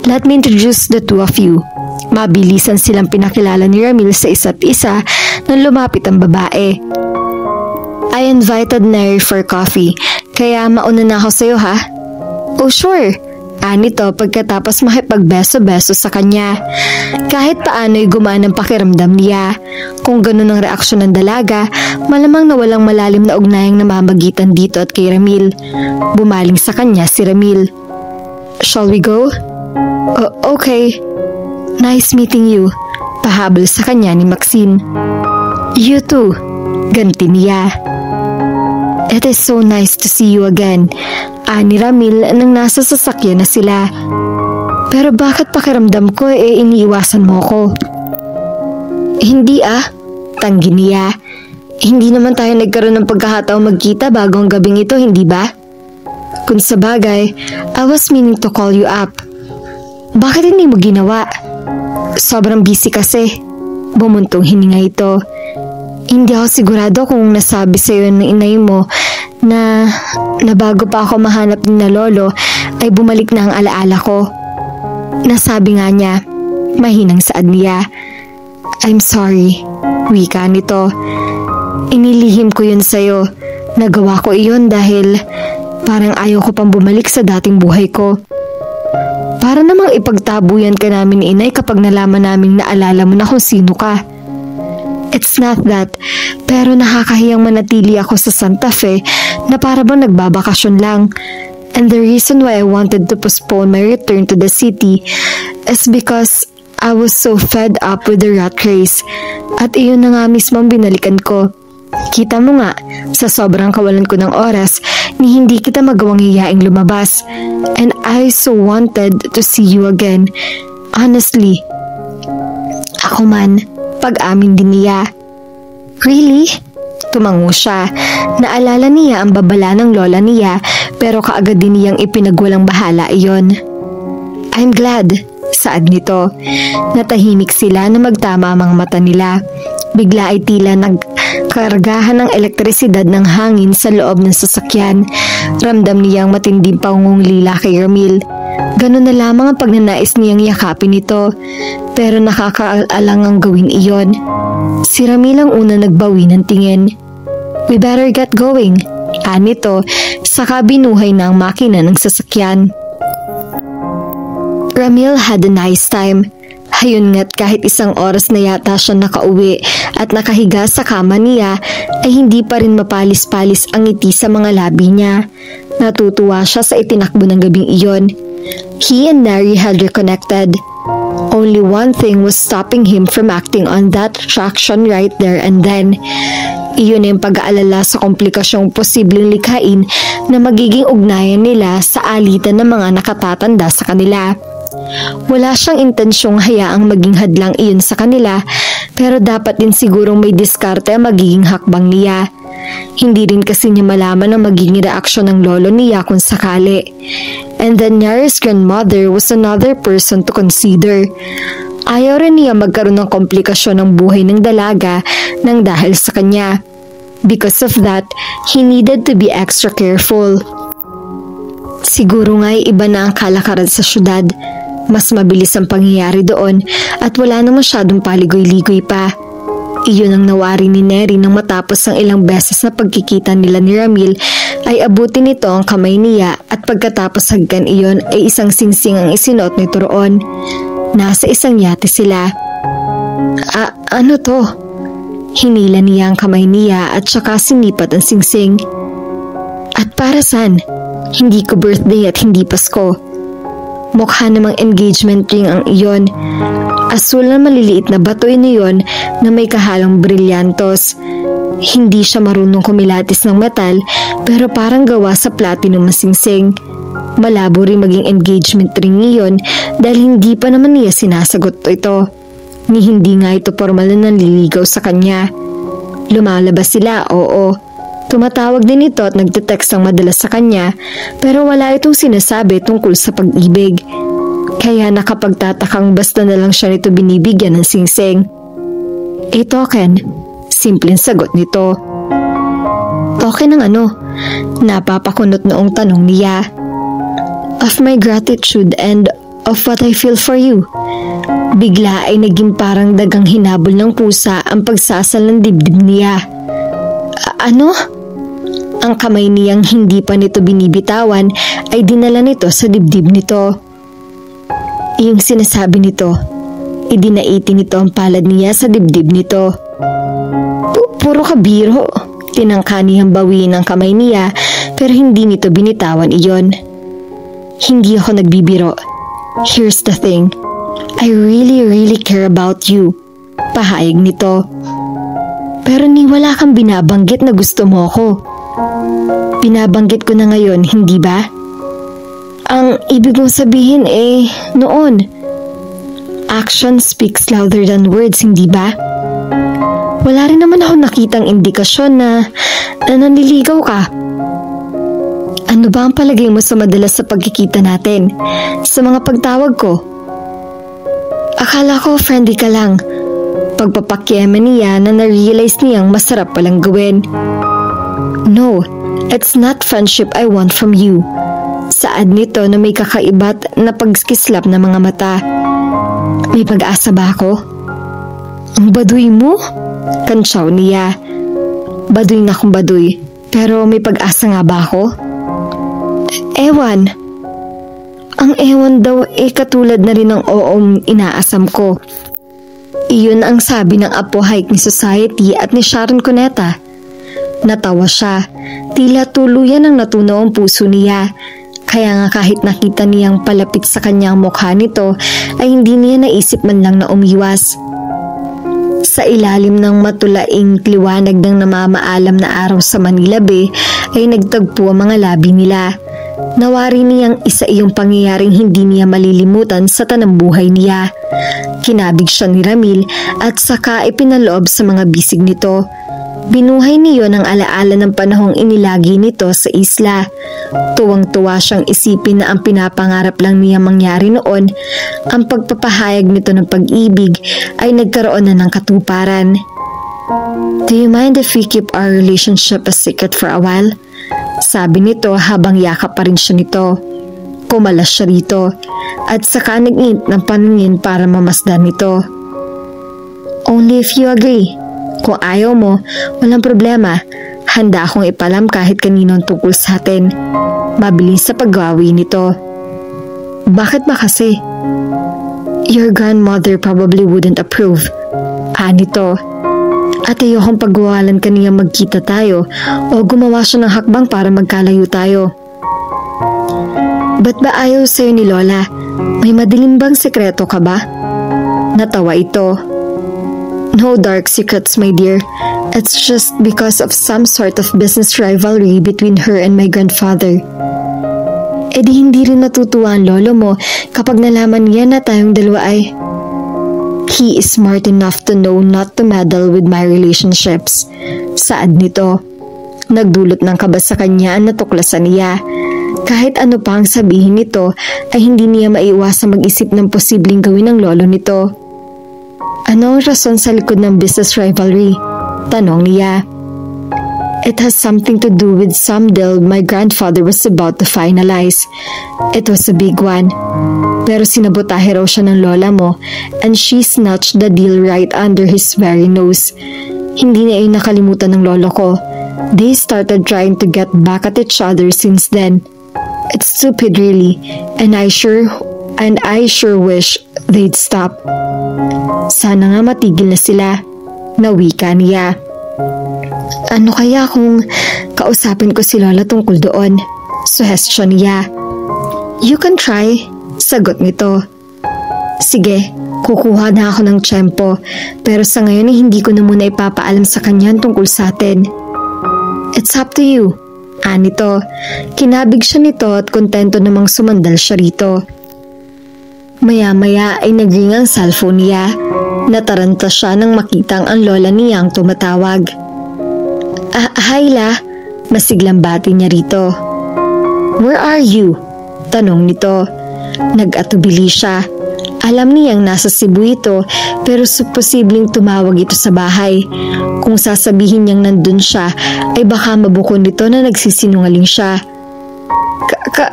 Let me introduce the two of you. Mabilisan silang pinakilala ni Ramil sa isa't isa nang lumapit ang babae. I invited Neri for coffee, kaya mauna na ako sa'yo ha? Oh sure. Nito pagkatapos makipagbeso-beso sa kanya. Kahit paano'y gumaan ang pakiramdam niya. Kung ganun ang reaksyon ng dalaga, malamang na walang malalim na ugnayang namamagitan dito at kay Ramil. Bumaling sa kanya si Ramil. Shall we go? Okay. Nice meeting you. Pahabol sa kanya ni Maxine. You too. Ganti niya. It is so nice to see you again. Ni Ramil nang nasa sasakyan na sila. Pero bakit pakiramdam ko iniiwasan mo ko? Hindi tanggi niya. Hindi naman tayo nagkaroon ng pagkakataong magkita bago ang gabing ito, hindi ba? Kung sabagay, I was meaning to call you up. Bakit hindi mo ginawa? Sobrang busy kasi. Bumuntong hininga ito. Hindi ako sigurado kung nasabi sa'yo ng inay mo na bago pa ako mahanap ni na lolo ay bumalik na ang alaala ko. Nasabi nga niya, mahinang saad niya. I'm sorry, wika nito. Inilihim ko yun sa'yo. Nagawa ko iyon dahil parang ayaw ko pang bumalik sa dating buhay ko. Para namang ipagtabuyan ka namin ni inay kapag nalaman naming naalala mo na kung sino ka. It's not that, pero nakakahiyang manatili ako sa Santa Fe na para bang nagbabakasyon lang. And the reason why I wanted to postpone my return to the city is because I was so fed up with the rat race. At iyon na nga mismo ang binalikan ko. Kita mo nga, sa sobrang kawalan ko ng oras, ni hindi kita magawang hiyaing lumabas. And I so wanted to see you again. Honestly. Ako man, pag-amin din niya. Really? Tumango siya. Naalala niya ang babala ng lola niya pero kaagad din niyang ipinagwalang bahala iyon. I'm glad, saad nito. Natahimik sila na magtama ang mga mata nila. Bigla ay tila nagkargahan ng elektrisidad ng hangin sa loob ng sasakyan. Ramdam niyang matinding pangungulila kay Ramil. Ganun na lamang ang pagnanais niyang yakapin ito, pero nakakaalang ang gawin iyon. Si Ramil ang una nagbawi ng tingin. We better get going, nito, saka binuhay na ang makina ng sasakyan. Ramil had a nice time. Hayun nga't kahit isang oras na yata siya nakauwi at nakahiga sa kama niya ay hindi pa rin mapalis-palis ang ngiti sa mga labi niya. Natutuwa siya sa itinakbo ng gabing iyon. He and Neri had reconnected. Only one thing was stopping him from acting on that attraction right there and then. Iyon ang pag-aalala sa komplikasyong posibleng likhain na magiging ugnayan nila sa alitan ng mga nakatatanda sa kanila. Wala siyang intensyong hayaang maging hadlang iyon sa kanila, pero dapat din sigurong may diskarte ang magiging hakbang niya. Hindi rin kasi niya malaman ang magiging reaksyon ng lolo niya kung sakali. And then Neri's grandmother was another person to consider. Ayaw rin niya magkaroon ng komplikasyon ng buhay ng dalaga nang dahil sa kanya. Because of that, he needed to be extra careful. Siguro nga'y iba na ang kalakaran sa syudad. Mas mabilis ang pangyayari doon at wala na masyadong paligoy-ligoy pa. Iyon ang nawari ni Neri nang matapos ang ilang beses na pagkikita nila ni Ramil ay abutin nito ang kamay niya at pagkatapos hagkan iyon ay isang singsing ang isinuot nito roon. Nasa isang yate sila. Ano to? Hinila niya ang kamay niya at saka sinipat ang singsing. At para saan? Hindi ko birthday at hindi Pasko. Mukha namang engagement ring ang iyon. Asul na maliliit na batoy na iyon na may kahalong brilyantos. Hindi siya marunong kumilatis ng metal pero parang gawa sa platinum na singsing. Malabo rin maging engagement ring iyon dahil hindi pa naman niya sinasagot ito. Ni hindi nga ito formal na nanliligaw sa kanya. Lumalabas sila, oo. Tumatawag din ito at nagte-text ang madalas sa kanya pero wala itong sinasabi tungkol sa pag-ibig. Kaya nakapagtatakang basta na lang siya nito binibigyan ng singsing. Token, simpleng sagot nito. Token ng ano? Napapakunot noong tanong niya. Of my gratitude and of what I feel for you. Bigla ay naging parang dagang hinabol ng pusa ang pagsasal ng dibdib niya. Ano? Ang kamay niyang hindi pa nito binibitawan ay dinala nito sa dibdib nito. Yung sinasabi nito, idinaiti nito ang palad niya sa dibdib nito. Puro kabiro. Tinangka niyang bawiin ang kamay niya pero hindi nito binitawan iyon. Hindi ako nagbibiro. Here's the thing. I really care about you. Pahayag nito. Pero ni wala kang binabanggit na gusto mo ako. Binabanggit ko na ngayon, hindi ba? Ang ibig mong sabihin noon. Action speaks louder than words, hindi ba? Wala rin naman ako nakitang indikasyon na nanliligaw ka. Ano ba ang palagay mo sa madalas sa pagkikita natin? Sa mga pagtawag ko? Akala ko friendly ka lang. Pagpapakyaman niya na na-realize niyang masarap palang gawin. No, it's not friendship I want from you. Saad nito na may kakaibat na pagkislap ng mga mata. May pag-asa ba ako? Ang baduy mo? Kantsaw niya. Baduy na akong baduy, pero may pag-asa nga ba ako? Ewan. Ang ewan daw katulad na rin ng oong inaasam ko. Iyon ang sabi ng Apo Hike ni Society at ni Sharon Cuneta. Natawa siya. Tila tuluyan ang natunaw ang puso niya. Kaya nga kahit nakita niyang palapit sa kanyang mukha nito ay hindi niya naisip man lang na umiwas. Sa ilalim ng matulaing liwanag ng namamaalam na araw sa Manila Bay ay nagtagpo ang mga labi nila. Nawari niyang isa iyong pangyayaring hindi niya malilimutan sa tanang buhay niya. Kinabig siya ni Ramil at saka ipinaloob sa mga bisig nito. Binuhay niyo ng alaala ng panahong inilagi nito sa isla. Tuwang-tuwa siyang isipin na ang pinapangarap lang niya mangyari noon, ang pagpapahayag nito ng pag-ibig ay nagkaroon na ng katuparan. Do you mind if we keep our relationship a secret for a while? Sabi nito habang yakap pa rin siya nito. Kumalas siya rito at saka nag-iint ng paningin para mamasdan nito. Only if you agree. Kung ayaw mo, walang problema. Handa akong ipalam kahit kanino tungkol sa atin. Mabilis sa paggawi nito. Bakit ba kasi? Your grandmother probably wouldn't approve. Nito. At ayokong pagwawalan kaniya magkita tayo o gumawa siya ng hakbang para magkalayo tayo. Ba't ba ayaw sa'yo ni Lola? May madilim bang sekreto ka ba? Natawa ito. No dark secrets, my dear. It's just because of some sort of business rivalry between her and my grandfather. di hindi rin natutuwa ang lolo mo kapag nalaman niya na tayong dalawa ay... He is smart enough to know not to meddle with my relationships. Saad nito. Nagdulot ng kaba sa kanya ang natuklasan niya. Kahit ano pa ang sabihin nito ay hindi niya maiwasang mag-isip ng posibleng gawin ng lolo nito. Ano ang rason sa likod ng business rivalry? Tanong niya. It has something to do with some deal my grandfather was about to finalize. It was a big one. Pero sinabotahe raw siya ng lola mo and she snatched the deal right under his very nose. Hindi niya yung nakalimutan ng lolo ko. They started trying to get back at each other since then. It's stupid really, and I sure wish they'd stop. Sana nga matigil na sila. Nawika niya. Ano kaya kung kausapin ko si Lola tungkol doon? Suggestion niya. You can try, sagot nito. Sige, kukuha na ako ng tiyempo, pero sa ngayon ay hindi ko na muna ipapaalam sa kanya tungkol sa atin. It's up to you, anito. Kinabig siya nito at kontento namang sumandal siya rito. Maya-maya ay nagring ang cellphone niya. Nataranta siya nang makitang ang lola niya ang tumatawag. Hi La, masiglang bati niya rito. Where are you? Tanong nito. Nag-atubili siya. Alam niyang nasa Cebu ito pero posibleng tumawag ito sa bahay. Kung sasabihin niyang nandun siya ay baka mabukon nito na nagsisinungaling siya.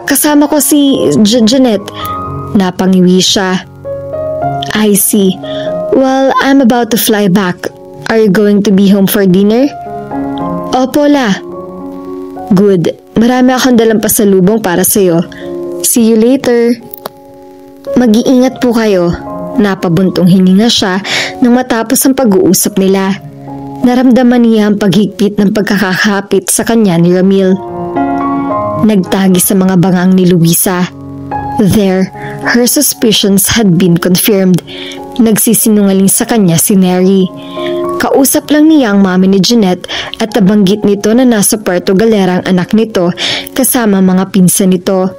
Kasama ko si Janet. Napangiwi siya. I see. Well, I'm about to fly back. Are you going to be home for dinner? Opo La. Good. Marami akong dalang pasalubong para sa'yo. See you later. Mag-iingat po kayo. Napabuntong hininga siya nang matapos ang pag-uusap nila. Naramdaman niya ang paghigpit ng pagkakakapit sa kanya ni Ramil. Nagtagi sa mga bangang ni Luisa. There, her suspicions had been confirmed. Nagsisinungaling sa kanya si Neri. Kausap lang niya ang mami ni Jeanette at nabanggit nito na nasa Puerto Galera ang anak nito kasama mga pinsan nito.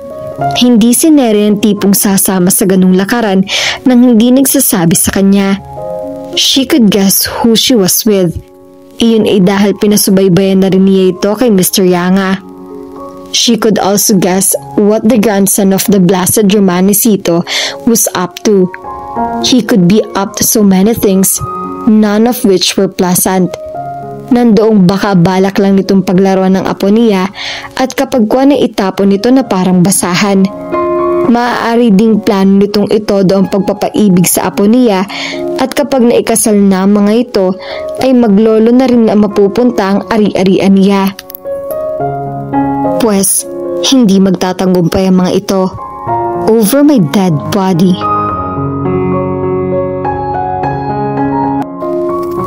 Hindi si Neri ang tipong sasama sa ganung lakaran nang hindi nagsasabi sa kanya. She could guess who she was with. Iyon ay dahil pinasubaybayan na rin niya ito kay Mr. Yanga. She could also guess what the grandson of the Blessed Romanicito was up to. He could be up to so many things, none of which were pleasant. Nandoong baka balak lang nitong paglaruan ng apo niya at kapag kuha na itapon nito na parang basahan. Maaari ding plano nitong ito doon pagpapaibig sa apo niya at kapag naikasal na ang mga ito ay maglolo na rin na mapupunta ang ari-arian niya. Pues, hindi magtatagumpay ang mga ito. Over my dead body.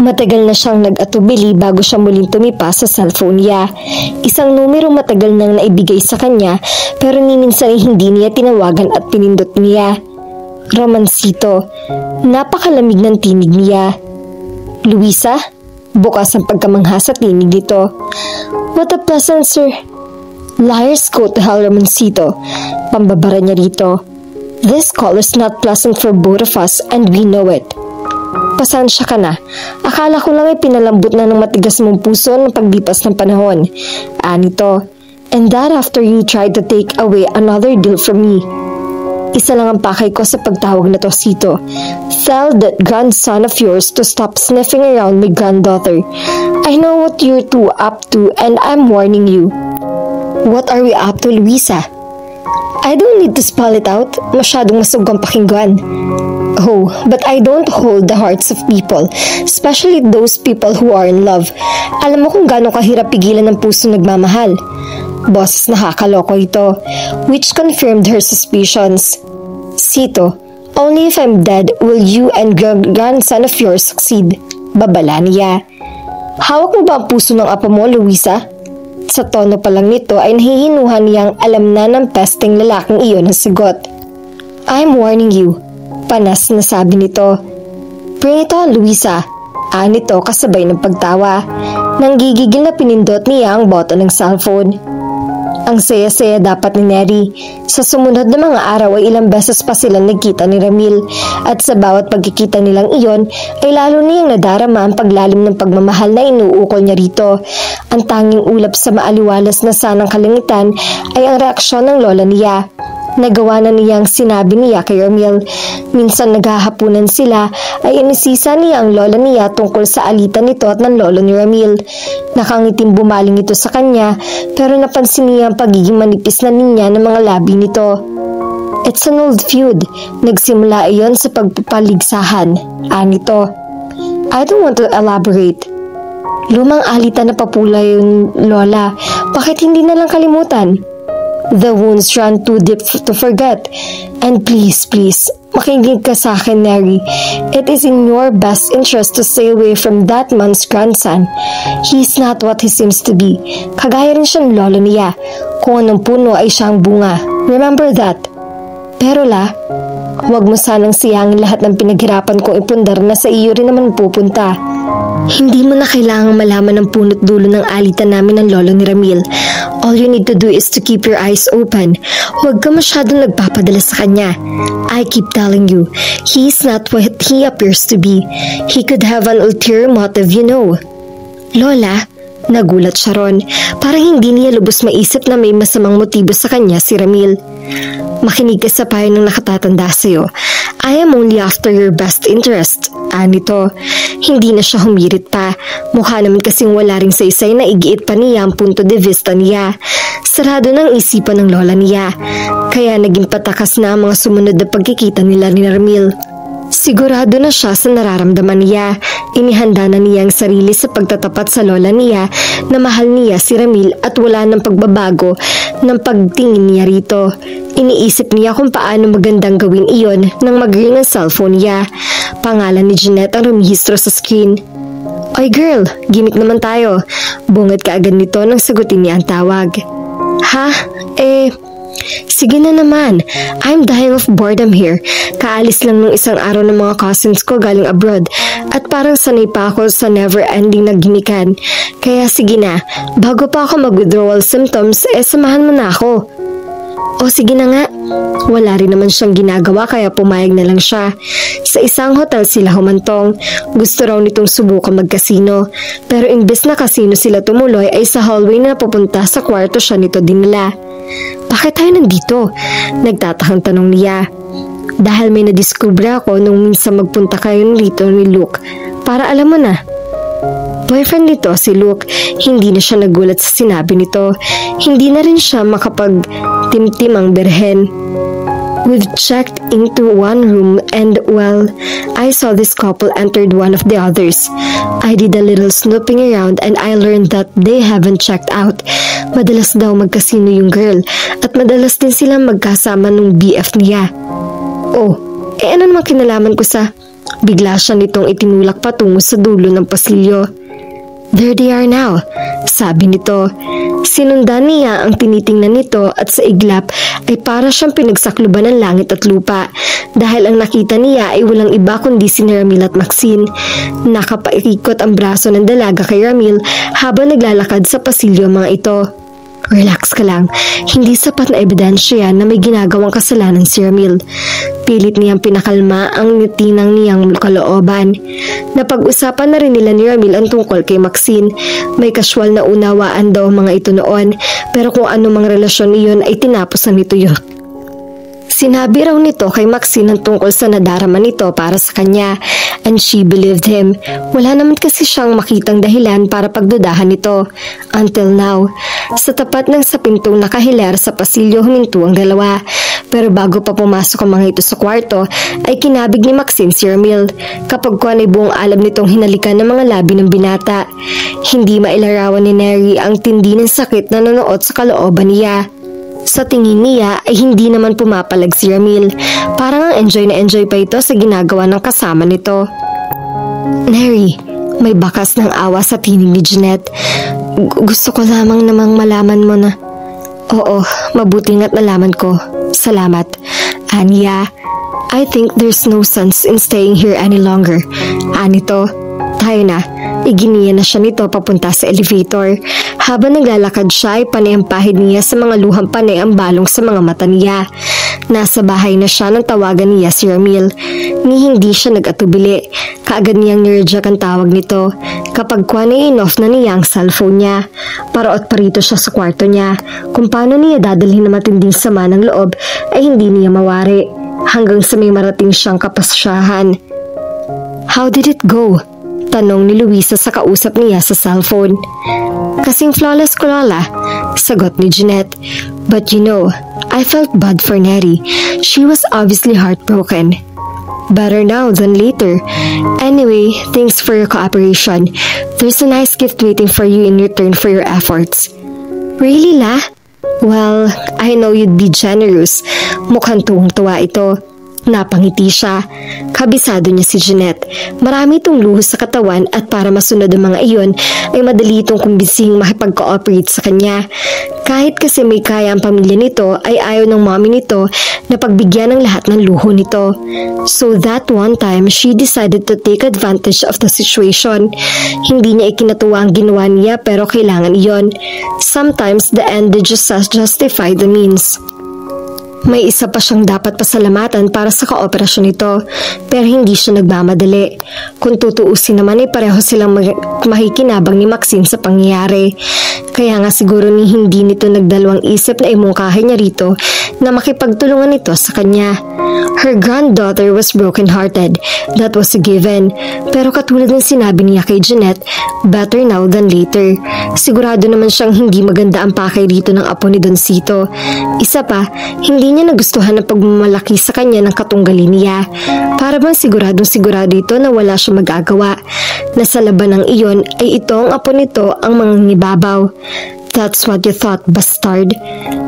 Matagal na siyang nag-atubili bago siya muling tumipa sa cellphone niya. Isang numero matagal nang naibigay sa kanya pero ni minsan ay hindi niya tinawagan at pinindot niya. Romancito. Napakalamig ng tinig niya. Luisa? Bukas ang pagkamangha sa tinig nito. What a pleasant sir. Liars go to hell, Romancito. Pambabara niya rito. This call is not pleasant for both of us and we know it. Pasensya ka na. Akala ko lang ay pinalambot na ng matigas mong puso ng paglipas ng panahon. Anito. And that after you tried to take away another deal from me. Isa lang ang pakay ko sa pagtawag na to, Sito. Tell that grandson of yours to stop sniffing around my granddaughter. I know what you're two up to and I'm warning you. What are we up to, Luisa? I don't need to spell it out. Masyadong masugang pakinggan. Oh, but I don't hold the hearts of people, especially those people who are in love. Alam mo kung gaano kahirap pigilan ng puso nagmamahal. Boses nakakaloko ito, which confirmed her suspicions. Sito, only if I'm dead will you and grandson of yours succeed. Babala niya. Hawak mo ba ang puso ng apo mo, Luisa? Sa tono pa lang nito ay nahihinuhan niyang alam na ng pesting lalaking iyon ang sagot. I'm warning you. Panas na sabi nito. Bring it on, Luisa. Anito kasabay ng pagtawa. Nang gigigil na pinindot niya ang button ng cellphone. Ang saya-saya dapat ni Neri. Sa sumunod na mga araw ay ilang beses pa silang nagkita ni Ramil at sa bawat pagkikita nilang iyon ay lalo niyang nadarama ang paglalim ng pagmamahal na inuukol niya rito. Ang tanging ulap sa maaliwalas na sanang kalangitan ay ang reaksyon ng lola niya. Nagawa na niyang sinabi niya kay Ramil. Minsan naghahapunan sila ay inisisa niya ang lola niya tungkol sa alitan nito at ng lolo ni Ramil. Nakangitim bumaling ito sa kanya pero napansin niya ang pagiging manipis na niya ng mga labi nito. It's an old feud. Nagsimula iyon sa pagpapaligsahan. Anito. I don't want to elaborate. Lumang alitan na papula yun, lola. Bakit hindi na lang kalimutan? The wounds run too deep to forget. And please, makinig ka sa akin, Neri. It is in your best interest to stay away from that man's grandson. He's not what he seems to be. Kagaya rin siyang lolo niya. Kung anong puno ay siyang bunga. Remember that. Pero huwag mo sanang siyangin lahat ng pinaghirapan kong ipundar na sa iyo rin naman pupunta. Hindi mo na kailangang malaman ang punot dulo ng alitan namin ng lolo ni Ramil. All you need to do is to keep your eyes open. Huwag ka masyadong nagpapadala sa kanya. I keep telling you, he's not what he appears to be. He could have an ulterior motive, you know. Lola, nagulat siya ron. Parang hindi niya lubos maisip na may masamang motibo sa kanya si Ramil. Makinig ka sa payo ng nakatatanda sa'yo. I am only after your best interest. Anito, hindi na siya humirit pa. Mukha naman kasing wala ring saysay na igiit pa niya ang punto de vista niya. Sarado ng isipan ng lola niya. Kaya naging patakas na ang mga sumunod na pagkikita nila ni Ramil. Sigurado na siya sa nararamdaman niya. Inihanda na niya ang sarili sa pagtatapat sa lola niya na mahal niya si Ramil at wala ng pagbabago ng pagtingin niya rito. Iniisip niya kung paano magandang gawin iyon nang mag-ring ang cellphone niya. Pangalan ni Jeanette ang rumihistro sa screen. Oy girl, gimik naman tayo. Bungad ka agad nito nang sagutin niya ang tawag. Ha? Sige na naman. I'm dying of boredom here. Kaalis lang nung isang araw ng mga cousins ko galing abroad at parang sanay pa ako sa never-ending na gimikan. Kaya sige na, bago pa ako mag-withdrawal symptoms, samahan mo na ako. O sige na nga. Wala rin naman siyang ginagawa kaya pumayag na lang siya. Sa isang hotel sila humantong. Gusto raw nitong subukan mag-casino. Pero imbes na casino sila tumuloy ay sa hallway na papunta sa kwarto siya nito dinala. Bakit tayo nandito? Nagtatakang tanong niya. Dahil may nadiskubre ako nung minsan magpunta kayo rito ni Luke. Para alam mo na. Boyfriend nito si Luke. Hindi na siya nagulat sa sinabi nito. Hindi na rin siya makapag-timtim ang berhen. We've checked into one room and well, I saw this couple entered one of the others. I did a little snooping around and I learned that they haven't checked out. Madalas daw magkasino yung girl at madalas din silang magkasama nung BF niya. Oh, ano naman kinalaman ko sa... Bigla siya nitong itinulak patungo sa dulo ng pasilyo. There they are now, sabi nito. Sinundan niya ang tinitingnan nito at sa iglap ay para siyang pinagsakluban ng langit at lupa dahil ang nakita niya ay walang iba kundi si Ramil at Maxine. Nakapaikot ang braso ng dalaga kay Ramil habang naglalakad sa pasilyo ang mga ito. Relax ka lang, hindi sapat na ebidensya yan na may ginagawang kasalanan si Ramil. Pilit niyang pinakalma ang nitinang niyang kalooban. Napag-usapan na rin nila ni Ramil ang tungkol kay Maxine. May casual na unawaan daw mga ito noon, pero kung ano mang relasyon iyon ay tinapos na nito yun. Sinabi raw nito kay Maxine ang tungkol sa nadarama nito para sa kanya and she believed him. Wala naman kasi siyang makitang dahilan para pagdudahan nito. Until now, sa tapat ng sa pintong nakahiler sa pasilyo huminto ang dalawa. Pero bago pa pumasok ang mga ito sa kwarto, ay kinabig ni Maxine si Ramil. Kapag kuwan ay buong alam nitong hinalikan ng mga labi ng binata. Hindi mailarawan ni Neri ang tindi ng sakit na nanood sa kalooban niya. Sa tingin niya ay hindi naman pumapalag si Ramil. Parang ang enjoy na enjoy pa ito sa ginagawa ng kasama nito. Neri, may bakas ng awa sa tinig ni Jeanette. Gusto ko lamang namang malaman mo na. Oo, mabuti nga't nalaman ko. Salamat. Anya, I think there's no sense in staying here any longer. Anito, tayo na. Iginiya na siya nito papunta sa elevator. Habang naglalakad siya ay panay ang pahid niya sa mga luhang panay ang balong sa mga mata niya. Nasa bahay na siya nang tawagan niya si Ramil. Ni hindi siya nag-atubili. Kaagad niyang nireject ang tawag nito. Kapag kuwan ay in-off na niya ang cellphone niya. Paraot parito siya sa kwarto niya. Kung paano niya dadalhin na matinding sama ng loob ay hindi niya mawari. Hanggang sa may marating siyang kapasyahan. "How did it go?" tanong ni Luisa sa kausap niya sa cellphone. "Kasing flawless ko, Lola," sagot ni Jeanette. "But you know, I felt bad for Neri. She was obviously heartbroken. Better now than later. Anyway, thanks for your cooperation. There's a nice gift waiting for you in return for your efforts." "Really, La? Well, I know you'd be generous." Mukhang tuwang-tuwa ito. Napangiti siya. Kabisado niya si Jeanette. Marami itong luho sa katawan at para masunod ang mga iyon ay madali itong kumbising makipag-cooperate sa kanya. Kahit kasi may kaya ang pamilya nito ay ayaw ng mommy nito na pagbigyan ng lahat ng luho nito. So that one time, she decided to take advantage of the situation. Hindi niya ikinatuwa ang ginawa niya pero kailangan iyon. Sometimes the end just justify the means. May isa pa siyang dapat pasalamatan para sa kooperasyon nito, pero hindi siya nagmamadali. Kung tutuusin naman ay pareho silang makikinabang ni Maxine sa pangyayari. Kaya nga siguro ni hindi nito nagdalawang isip na imungkahin niya rito na makipagtulungan ito sa kanya. Her granddaughter was broken-hearted, that was a given. Pero katulad ng sinabi niya kay Jeanette, better now than later. Sigurado naman siyang hindi maganda ang pakay rito ng apo ni Doncito. Isa pa, hindi niya nagustuhan ang pagmamalaki sa kanya ng katunggali niya. Para bang siguradong sigurado ito na wala siya magagawa. Na sa laban ng iyon ay ito ang apo nito ang mangingibabaw. That's what you thought, bastard.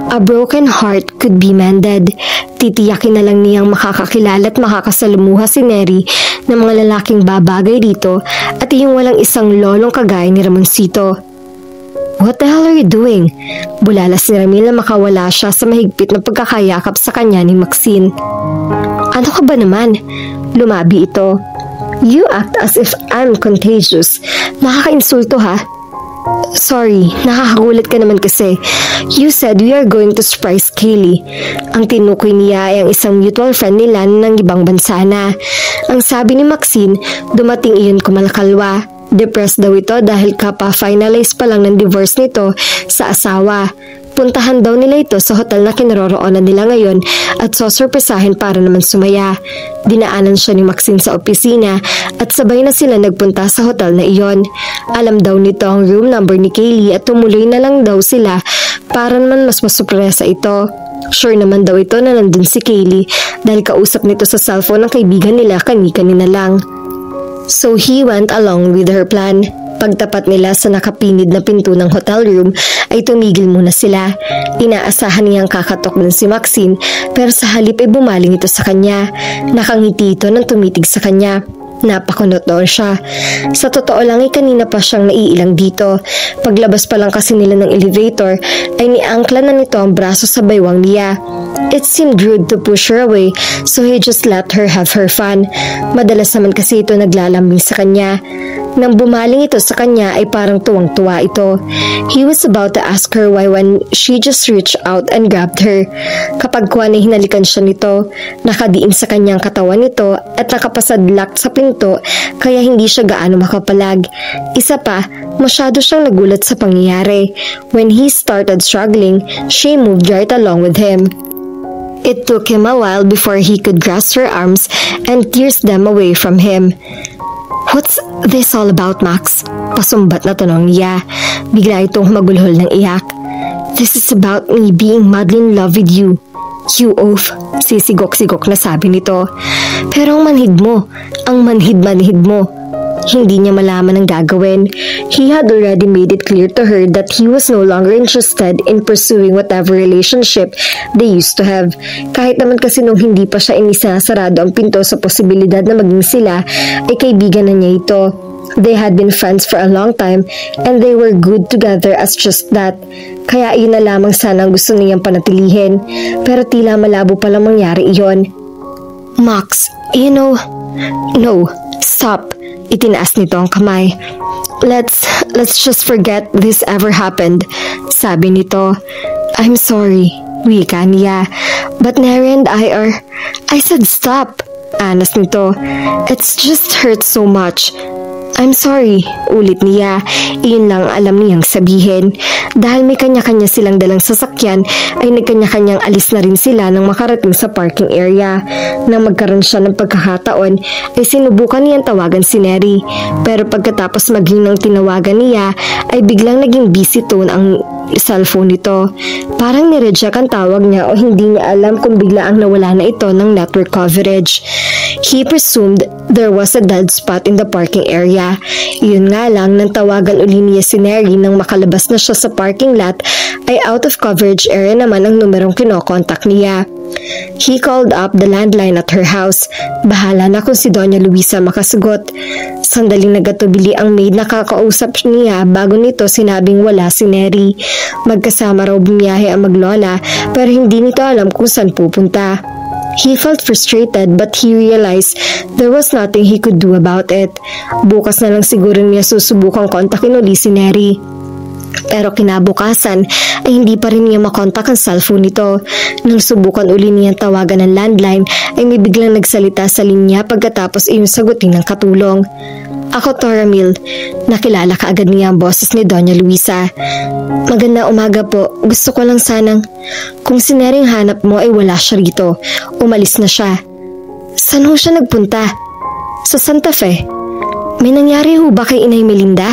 A broken heart could be mended. Titiyakin na lang niyang makakakilala at makakasalumuha si Neri ng mga lalaking babagay dito at yung walang isang lolong kagaya ni Ramoncito. "What the hell are you doing?" Bulalas ni Ramil na makawala siya sa mahigpit na pagkakayakap sa kanya ni Maxine. "Ano ka ba naman?" Lumabi ito. "You act as if I'm contagious. Nakakainsulto ha." "Sorry, nakakagulat ka naman kasi. You said we are going to surprise Kaylee." Ang tinukoy niya ay ang isang mutual friend nila ng ibang bansa na. Ang sabi ni Maxine, dumating iyon kumalakalwa. Depressed daw ito dahil kapa-finalize pa lang ng divorce nito sa asawa. Puntahan daw nila ito sa hotel na kinaroroonan nila ngayon at sosurpresahin para naman sumaya. Dinaanan siya ni Maxine sa opisina at sabay na sila nagpunta sa hotel na iyon. Alam daw nito ang room number ni Kaylee at tumuloy na lang daw sila para naman mas masupresa ito. Sure naman daw ito na nandun si Kaylee dahil kausap nito sa cellphone ng kaibigan nila kani-kanina lang. So he went along with her plan. Pagtapat nila sa nakapinid na pinto ng hotel room ay tumigil muna sila. Inaasahan niyang kakatok din si Maxine pero sa halip ay bumaling ito sa kanya. Nakangiti ito nang tumitig sa kanya. Napakunot doon siya. Sa totoo lang ay kanina pa siyang naiilang dito. Paglabas pa lang kasi nila ng elevator ay niangkla na nito ang braso sa baywang niya. It seemed rude to push her away so he just let her have her fun. Madalas naman kasi ito naglalambing sa kanya. Nang bumaling ito sa kanya ay parang tuwang-tuwa ito. He was about to ask her why when she just reached out and grabbed her. Kapag kuha na hinalikan siya nito, nakadiin sa kanyang katawan nito at nakapasadlak sa pinto kaya hindi siya gaano makapalag. Isa pa, masyado siyang nagulat sa pangyayari. When he started struggling, she moved right along with him. It took him a while before he could grasp her arms and tears them away from him. "What's this all about, Max?" Pasumbat na tanong niya. Bigla itong magulhol ng iyak. "This is about me being madly in love with you. You oaf," sisigok-sigok na sabi nito. "Pero ang manhid-manhid mo. Hindi niya malaman ang gagawin. He had already made it clear to her that he was no longer interested in pursuing whatever relationship they used to have. Kahit naman kasi nung hindi pa siya inisasarado ang pinto sa posibilidad na maging sila, ay kaibigan na niya ito. They had been friends for a long time and they were good together as just that. Kaya iyon na lamang sana ang gusto niyang panatilihin. Pero tila malabo palang mangyari iyon. "Max, you know..." "No, stop. Itinaas nito ang kamay. Let's just forget this ever happened, sabi nito. I'm sorry, wika niya. But Neri and I said stop, anas nito. It's just hurt so much. I'm sorry, ulit niya. Iyon lang alam niyang sabihin. Dahil may kanya-kanya silang dalang sasakyan, ay nagkanya-kanyang alis na rin sila nang makarating sa parking area. Nang magkaroon siya ng pagkakataon, ay sinubukan niyang tawagan si Neri. Pero pagkatapos maging ng tinawagan niya, ay biglang naging busy tone ang cellphone nito. Parang nireject ang tawag niya o hindi niya alam kung bigla ang nawala na ito ng network coverage. He presumed there was a dead spot in the parking area. Iyon nga lang, nang tawagan uli niya si Neri nang makalabas na siya sa parking lot, ay out of coverage area naman ang numerong kinokontak niya. He called up the landline at her house. Bahala na kung si Doña Luisa makasagot. Sandaling nagatubili ang maid na kakausap niya bago nito sinabing wala si Neri. Magkasama raw bumiyahe ang maglola pero hindi nito alam kung saan pupunta. He felt frustrated but he realized there was nothing he could do about it. Bukas na lang siguro niya susubukang kontakin uli si Neri. Pero kinabukasan ay hindi pa rin niya makontak ang cellphone nito. Nang subukan uli niyang tawagan ng landline ay may biglang nagsalita sa linya pagkatapos iyong sagutin ng katulong. Ako to Ramil. Nakilala kaagad niya ang boses ni Doña Luisa. Maganda umaga po. Gusto ko lang sanang kung si Nering hanap mo ay wala siya rito. Umalis na siya. Saan ho siya nagpunta? Sa Santa Fe. May nangyari ho ba kay Inay Melinda?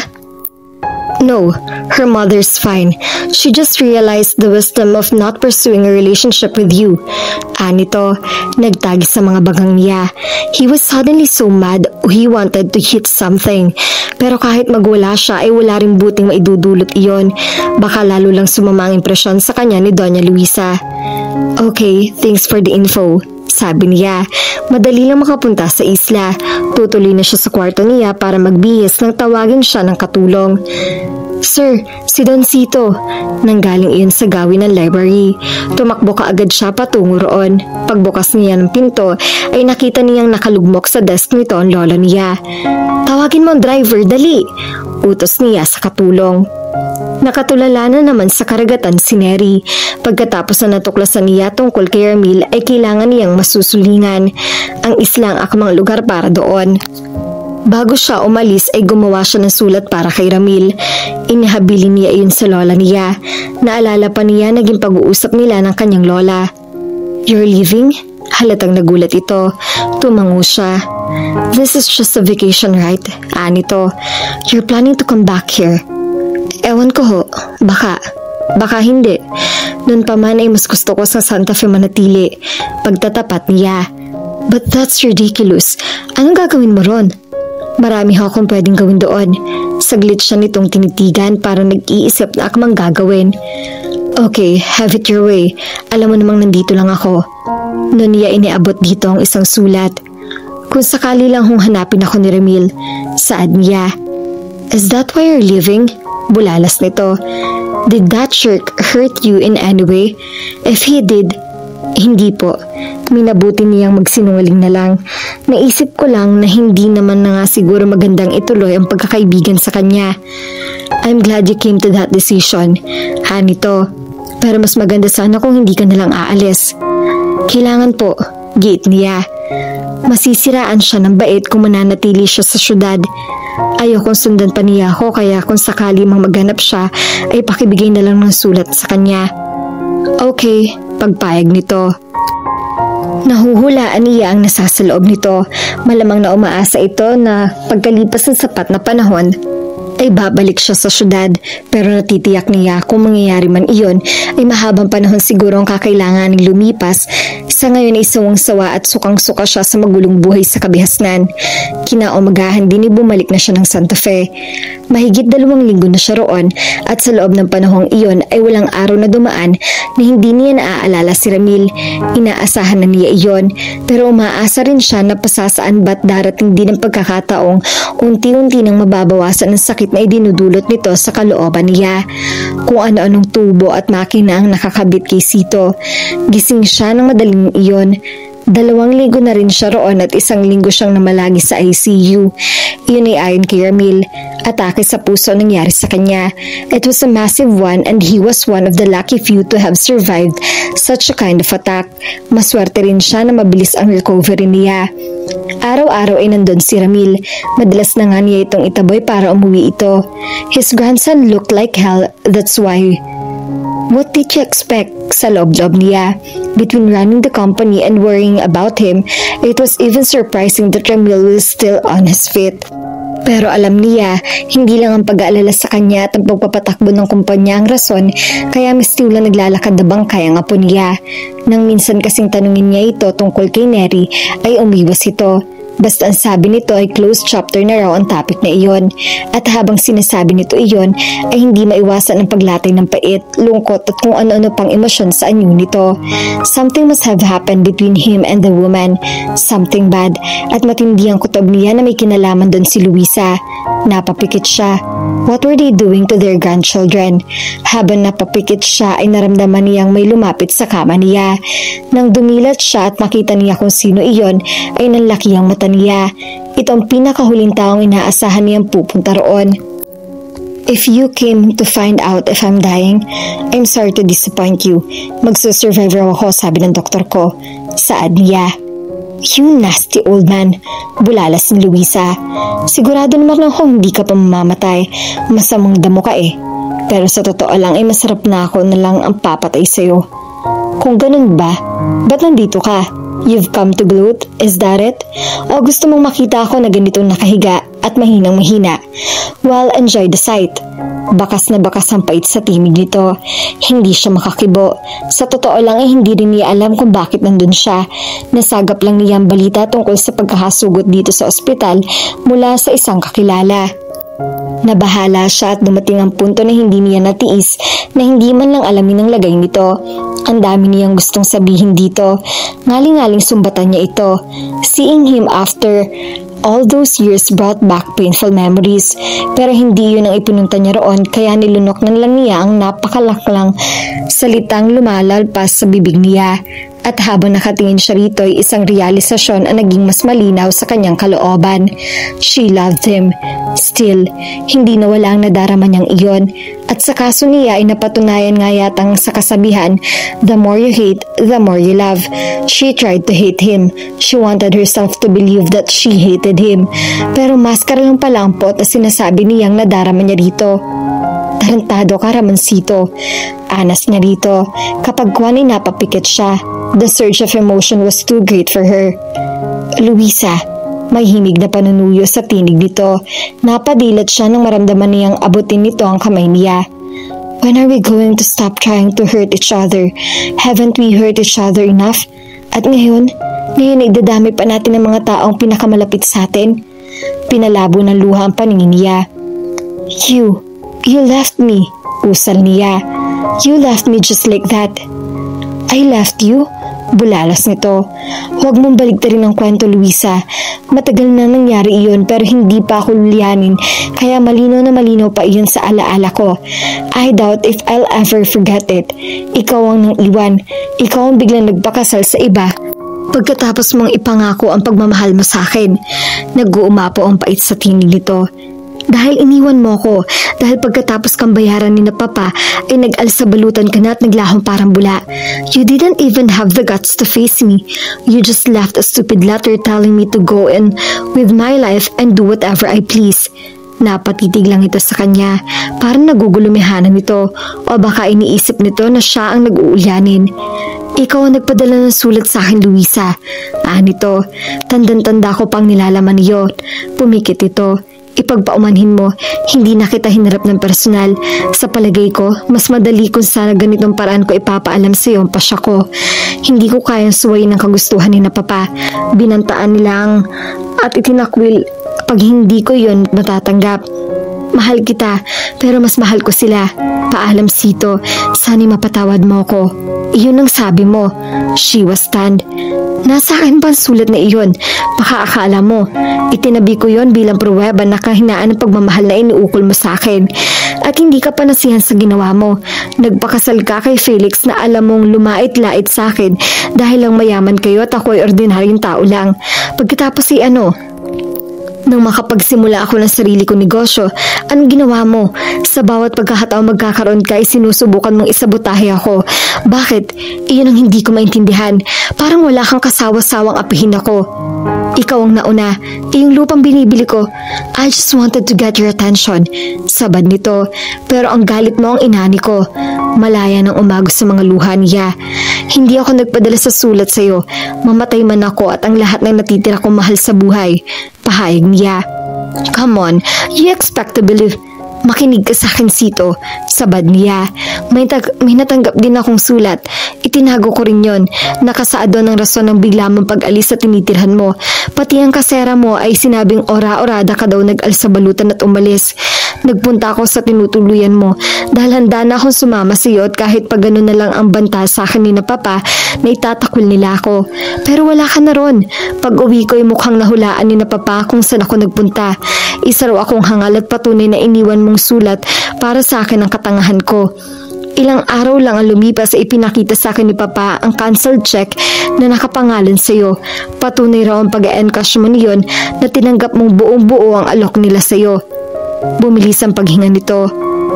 No, her mother's fine. She just realized the wisdom of not pursuing a relationship with you. Anito, nagtagi sa mga bagang niya. He was suddenly so mad he wanted to hit something. Pero kahit magwala siya ay wala rin buting maidudulot iyon. Baka lalo lang sumama ang impresyon sa kanya ni Doña Luisa. Okay, thanks for the info, sabi niya. Madali lang makapunta sa isla. Tutuloy na siya sa kwarto niya para magbihis nang tawagin siya ng katulong. Sir, si Don Cito. Nanggaling iyon sa gawin ng library. Tumakbo kaagad siya patungo roon. Pagbukas niya ng pinto ay nakita niyang nakalugmok sa desk nito ang lolo niya. Tawagin mo ang driver, dali! Utos niya sa katulong. Nakatulala na naman sa karagatan si Neri. Pagkatapos na natuklasan niya tungkol kay Ramil ay kailangan niyang masusulingan. Ang isla ang akmang lugar para doon. Bago siya umalis ay gumawa siya ng sulat para kay Ramil. Inihabilin niya iyon sa lola niya. Naalala pa niya naging pag-uusap nila ng kanyang lola. You're leaving? Halatang nagulat ito. Tumango siya. This is just a vacation, right? Anito. You're planning to come back here? Ewan ko ho. Baka hindi. Noon pa man ay mas gusto ko sa Santa Fe manatili. Pagtatapat niya. But that's ridiculous. Anong gagawin mo ron? Marami ho akong pwedeng gawin doon. Saglit siya nitong tinitigan para nag-iisip na akmang gagawin. Okay, have it your way. Alam mo namang nandito lang ako. Noon niya iniabot dito ang isang sulat. Kung sakali lang hong hanapin ako ni Ramil, saad niya. Is that why you're leaving? Bulalas nito. Did that jerk hurt you in any way? If he did, hindi po. Minabuti niyang magsinungaling na lang. Naisip ko lang na hindi naman na nga siguro magandang ituloy ang pagkakaibigan sa kanya. I'm glad you came to that decision. Nito. Pero mas maganda sana kung hindi ka nalang aalis. Kailangan po, giit niya. Masisiraan siya ng bait kung mananatili siya sa syudad. Ayokong sundan pa niya ako kaya kung sakali mang maghanap siya ay pakibigay na lang ng sulat sa kanya. Okay, pagpayag nito. Nahuhulaan niya ang nasa sa loob nito. Malamang na umaasa ito na pagkalipas ng sapat na panahon ay babalik siya sa syudad, pero natitiyak niya kung mangyayari man iyon ay mahabang panahon siguro ang kakailanganing lumipas. Sa ngayon ay sawang-sawa at sukang-suka siya sa magulong buhay sa kabihasnan. Kinaumagahan din bumalik na siya ng Santa Fe. Mahigit 2 linggo na siya roon at sa loob ng panahong iyon ay walang araw na dumaan na hindi niya naaalala si Ramil. Inaasahan na niya iyon, pero umaasa rin siya na pasasaan ba't darating din ang pagkakataong unti-unti nang mababawasan ang sakit na idinudulot nito sa kalooban niya. Kung ano-anong tubo at makina ang nakakabit kay Sito. Gising siya ng madaling iyon. 2 linggo na rin siya roon at 1 linggo siyang namalagi sa ICU. Yun ay ayon kay Ramil. Atake sa puso nangyari sa kanya. It was a massive one and he was one of the lucky few to have survived such a kind of attack. Maswerte rin siya na mabilis ang recovery niya. Araw-araw ay nandun si Ramil. Madalas na nga niya itong itaboy para umuwi ito. His grandson looked like hell, that's why. What did you expect? Sa loob-loob niya. Between running the company and worrying about him, it was even surprising that Ramil was still on his feet. Pero alam niya, hindi lang ang pag-aalala sa kanya at ang pagpapatakbo ng kumpanya ang rason, kaya mistiwala naglalakad na bangkay ang apo niya. Nang minsan kasing tanungin niya ito tungkol kay Neri, ay umiwas ito. Basta ang sabi nito ay closed chapter na raw ang topic na iyon. At habang sinasabi nito iyon, ay hindi maiwasan ang paglatay ng pait, lungkot at kung ano-ano pang emosyon sa anyo nito. Something must have happened between him and the woman. Something bad. At matindi ang kutob niya na may kinalaman doon si Luisa. Napapikit siya. What were they doing to their grandchildren? Habang napapikit siya ay naramdaman niyang may lumapit sa kama niya. Nang dumilat siya at makita niya kung sino iyon, ay nanlaki ang mata niya. Ito ang pinakahuling taong inaasahan niyang pupunta roon. If you came to find out if I'm dying, I'm sorry to disappoint you. Magsusurvive raw ako, sabi ng doktor ko. Saad niya. You nasty old man, bulalas ni Luisa. Sigurado naman ako hindi ka pa mamamatay. Masamang damo ka eh. Pero sa totoo lang ay masarap na ako na lang ang papatay sa'yo. Kung ganun ba, ba't nandito ka? You've come to gloat, is that it? O gusto mong makita ako na ganitong nakahiga at mahinang-mahina? Well, enjoy the sight. Bakas na bakas ang pait sa timig nito. Hindi siya makakibo. Sa totoo lang ay hindi rin niya alam kung bakit nandun siya. Nasagap lang niya ang balita tungkol sa pagkakasugot dito sa ospital mula sa isang kakilala. Nabahala siya at dumating ang punto na hindi niya natiis na hindi man lang alamin ang lagay nito. Ang dami niyang gustong sabihin dito. Ngaling-ngaling sumbatan niya ito. Seeing him after all those years brought back painful memories. Pero hindi yun ang ipinunta niya roon kaya nilunok na lang niya ang napakalaklang salitang lumalalpas sa bibig niya. At habang nakatingin siya rito ay isang realisasyon ang naging mas malinaw sa kanyang kalooban. She loved him. Still, hindi nawala ang nadarama niyang iyon. At sa kaso niya ay napatunayan nga yatang sa kasabihan, the more you hate, the more you love. She tried to hate him. She wanted herself to believe that she hated him. Pero maskara lang pala ang pot na sinasabi niyang nadarama niya rito. Tarantado ka, Ramoncito. Anas niya rito. Kapag kuwan ay napapikit siya. The surge of emotion was too great for her. Luisa, may himig na panunuyo sa tinig nito. Napadilat siya nang maramdaman niyang abutin nito ang kamay niya. When are we going to stop trying to hurt each other? Haven't we hurt each other enough? At ngayon ay idadami pa natin ang mga taong pinakamalapit sa atin. Pinalabo ng luha ang paningin niya. You left me, usal niya. You left me just like that. I left you? Bulalas nito. Huwag mong baligtarin ang kwento, Luisa. Matagal na nangyari iyon pero hindi pa ako lulianin kaya malinaw na malinaw pa iyon sa alaala ko. I doubt if I'll ever forget it. Ikaw ang nang iwan. Ikaw ang biglang nagpakasal sa iba. Pagkatapos mong ipangako ang pagmamahal mo sa akin, nag-uumapo ang pait sa tinig nito. Dahil iniwan mo ko, dahil pagkatapos kang bayaran ni na papa ay nag-alsabalutan ka na at naglahong parang bula. You didn't even have the guts to face me. You just left a stupid letter telling me to go in with my life and do whatever I please. Napatitig lang ito sa kanya, parang nagugulumihanan nito o baka iniisip nito na siya ang nag-uulyanin. Ikaw ang nagpadala ng sulat sa akin, Luisa. Nito, tandang-tanda ko pang nilalaman niyo. Pumikit ito. Ipagpaumanhin mo, hindi na kita hinarap ng personal. Sa palagay ko, mas madali kung sana ganitong paraan ko ipapaalam sa iyo ang pasya ko. Hindi ko kayang suwayin ang kagustuhan ni na papa. Binantaan nilang at itinakwil pag hindi ko yon matatanggap. Mahal kita, pero mas mahal ko sila. Paalam, Sito, sana'y mapatawad mo ko. Iyon ang sabi mo. She was stunned. Nasa akin ba ang sulat na iyon? Baka akala mo, Itinabi ko yon bilang pruweba na kahinaan ng pagmamahal na iniukol mo sa akin. At hindi ka pa nasihan sa ginawa mo. Nagpakasal ka kay Felix na alam mong lumait-lait sa akin dahil lang mayaman kayo at ako ay ordinaryong tao lang. Pagkatapos nang makapagsimula ako ng sarili kong negosyo, anong ginawa mo? Sa bawat pagkakataon magkakaroon ka ay sinusubukan mong isabotahe ako. Bakit? Iyon ang hindi ko maintindihan. Parang wala kang kasawa-sawang apihin ako. Ikaw ang nauna. Yung lupang binibili ko. I just wanted to get your attention. Sabad nito. Pero ang galit mo ang inani ko. Malaya nang umagos sa mga luha niya. Hindi ako nagpadala sa sulat sa'yo. Mamatay man ako at ang lahat ng natitira kong mahal sa buhay. Pahayag niya. Come on, you expect to believe. Makinig ka sa akin, Sito. Sabad niya. May natanggap din akong sulat. Itinago ko rin yon. Nakasaad doon ang rason ng bigla mong pag-alis sa tinitirhan mo. Pati ang kasera mo ay sinabing ora-orada ka daw nag-alis sa balutan at umalis. Nagpunta ako sa tinutuluyan mo dahil handa na akong sumama sa iyo at kahit pa gano'n na lang ang banta sa akin ni na Papa na itatakwil nila ako. Pero wala ka na ron. Pag uwi ko ay mukhang nahulaan ni na Papa kung saan ako nagpunta. Isa raw akong hangal at patunay na iniwan mong sulat para sa akin ang katangahan ko. Ilang araw lang ang lumipas ay ipinakita sa akin ni Papa ang canceled check na nakapangalan sa iyo. Patunay raw ang pag-e-encash mo niyon na tinanggap mong buong-buo ang alok nila sa iyo. Bumilis ang paghinga nito.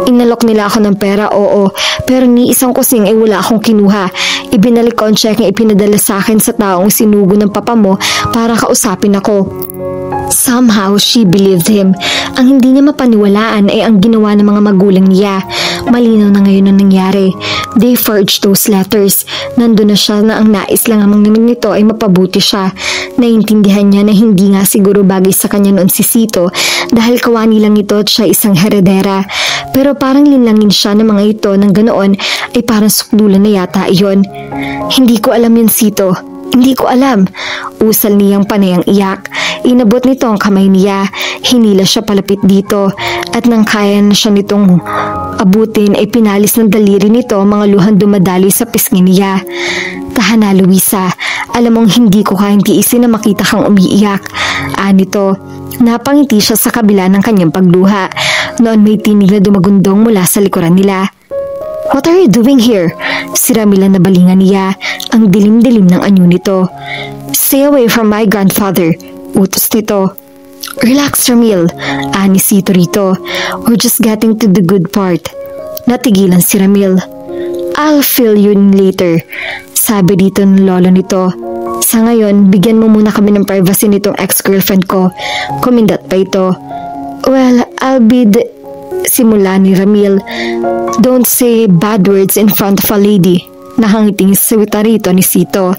Inalok nila ako ng pera, oo, pero ni isang kusing ay wala akong kinuha. Ibinalik ko ang check na ipinadala sa akin sa taong sinugo ng papa mo para kausapin ako. Somehow, she believed him. Ang hindi niya mapaniwalaan ay ang ginawa ng mga magulang niya. Malinaw na ngayon ang nangyari. They forged those letters. Nandun na siya na ang nais lang amang naman nito ay mapabuti siya. Naiintindihan niya na hindi nga siguro bagay sa kanya noon si Sito dahil kawani lang ito at siya isang heredera. Pero parang linlangin siya ng mga ito ng ganoon ay parang sukdulan na yata iyon. Hindi ko alam yun, Sito. Hindi ko alam. Usal niyang panay ang iyak. Inabot nito ang kamay niya. Hinila siya palapit dito. At nang kaya na siya nitong abutin ay pinalis ng daliri nito ang mga luhang dumadaloy sa pisngi niya. Tahana, Luisa. Alam mong hindi ko kayang tiisin na makita kang umiiyak. Anito. Napangiti siya sa kabila ng kanyang pagluha. Noon may tinig na dumagundong mula sa likuran nila. What are you doing here? Si Ramil na balingan niya. Ang dilim-dilim ng anyo nito. Stay away from my grandfather. Utos nito. Relax, Ramil. Ani Sito rito. We're just getting to the good part. Natigilan si Ramil. I'll fill you in later. Sabi dito ng lolo nito. Sa ngayon, bigyan mo muna kami ng privacy nitong ex-girlfriend ko. Kumindat pa ito. Well, I'll be the... Simula ni Ramil. Don't say bad words in front of a lady. Nakangiting sawita rito ni Sito.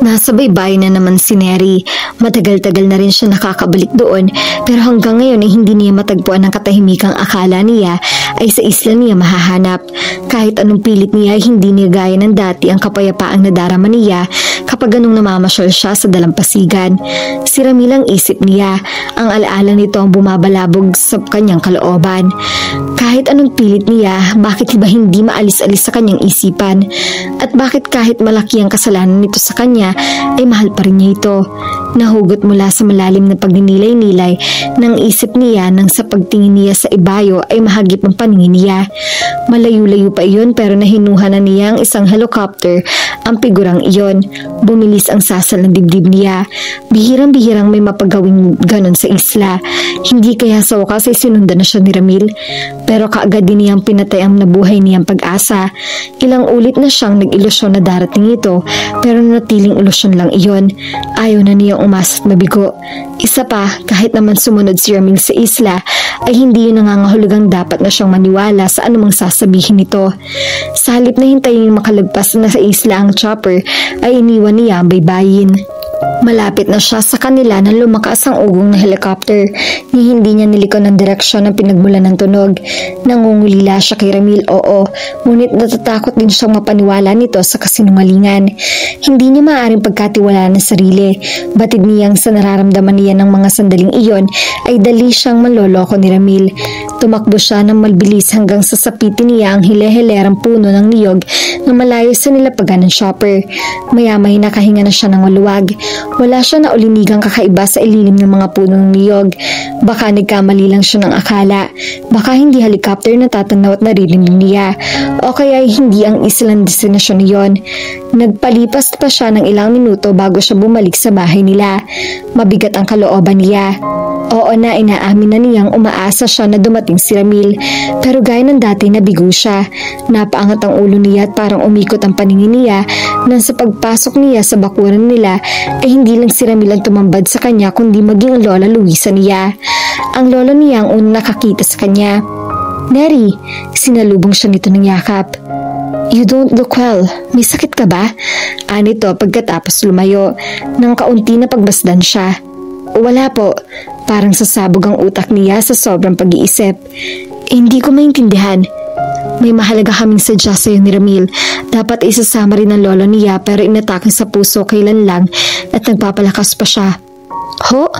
Nasa baybay na naman si Neri. Matagal-tagal na rin siya nakakabalik doon pero hanggang ngayon ay hindi niya matagpuan ang katahimikang akala niya ay sa isla niya mahahanap. Kahit anong pilit niya ay hindi niya gaya ng dati ang kapayapaang nadarama niya kapag ganung namamasyal siya sa dalampasigan. Si Ramil ang isip niya. Ang alaala nito ang bumabalabog sa kanyang kalooban. Kahit anong pilit niya, bakit ba hindi maalis-alis sa kanyang isipan? At bakit kahit malaki ang kasalanan nito sa kanya, ay mahal pa rin niya ito. Nahugot mula sa malalim na pagninilay-nilay ng isip niya nang sa pagtingin niya sa ibayo ay mahagip ang paningin niya. Malayo-layo pa iyon pero nahinuha na niya ang isang helicopter ang figurang iyon. Bumilis ang sasal ng dibdib niya. Bihirang-bihirang may mapagawing ganon sa isla. Hindi kaya sa wakas ay sinundan na siya ni Ramil. Pero kaagad din niyang pinatay ang nabuhay niyang pag-asa. Ilang ulit na siyang nag-ilusyon na darating ito pero natiling ilusyon lang iyon. Ayaw na niyang umasa at mabigo. Isa pa, kahit naman sumunod si Ramil sa isla, ay hindi yun nangangahulugang dapat na siyang maniwala sa anumang sasabihin nito. Sa halip na hintayin makalagpas na sa isla ang chopper, ay iniwan niya ang baybayin. Malapit na siya sa kanila nang lumakas ang ugong na helicopter. Ni hindi niya niliko ng direksyon ng pinagmulan ng tunog. Nangungulila siya kay Ramil, oo, ngunit natatakot din siyang mapaniwala nito sa kasinungalingan. Hindi niya maaaring pagkatiwalaan ng sarili. Batid niyang sa nararamdaman niya ng mga sandaling iyon ay dali siyang manloloko ni Ramil. Tumakbo siya ng mabilis hanggang sa sapitin niya ang hile-hilerang puno ng niyog na malayo sa nilapagan ng chopper. Maya-may nakahinga na siya ng maluwag. Wala siya na ulinigang kakaiba sa ililim ng mga punong niyog. Baka nagkamali lang siya ng akala. Baka hindi helicopter na tatanaw at naririnig niya. O kaya hindi ang islang destinasyon niyon. Nagpalipas pa siya ng ilang minuto bago siya bumalik sa bahay nila. Mabigat ang kalooban niya. Oo na, inaamin na niyang umaasa siya na dumating si Ramil. Pero gaya ng dati nabigo siya. Napaangat ang ulo niya at parang umikot ang paningin niya nang sa pagpasok niya sa bakuran nila ay hindi lang si Ramil ang tumambad sa kanya kundi maging ang Lola Luisa niya. Ang lolo niya ang unang nakakita sa kanya. "Neri," sinalubong siya nito ng yakap. "You don't look well. May sakit ka ba?" Anito pagkatapos lumayo. Nang kaunti na pagbasdan siya. "Wala po." Parang sasabog ang utak niya sa sobrang pag-iisip. Hindi ko maintindihan. "May mahalaga kaming sadya sa'yo ni Ramil. Dapat isasama rin ng lolo niya pero inatake sa puso kailan lang at nagpapalakas pa siya." "Ho?"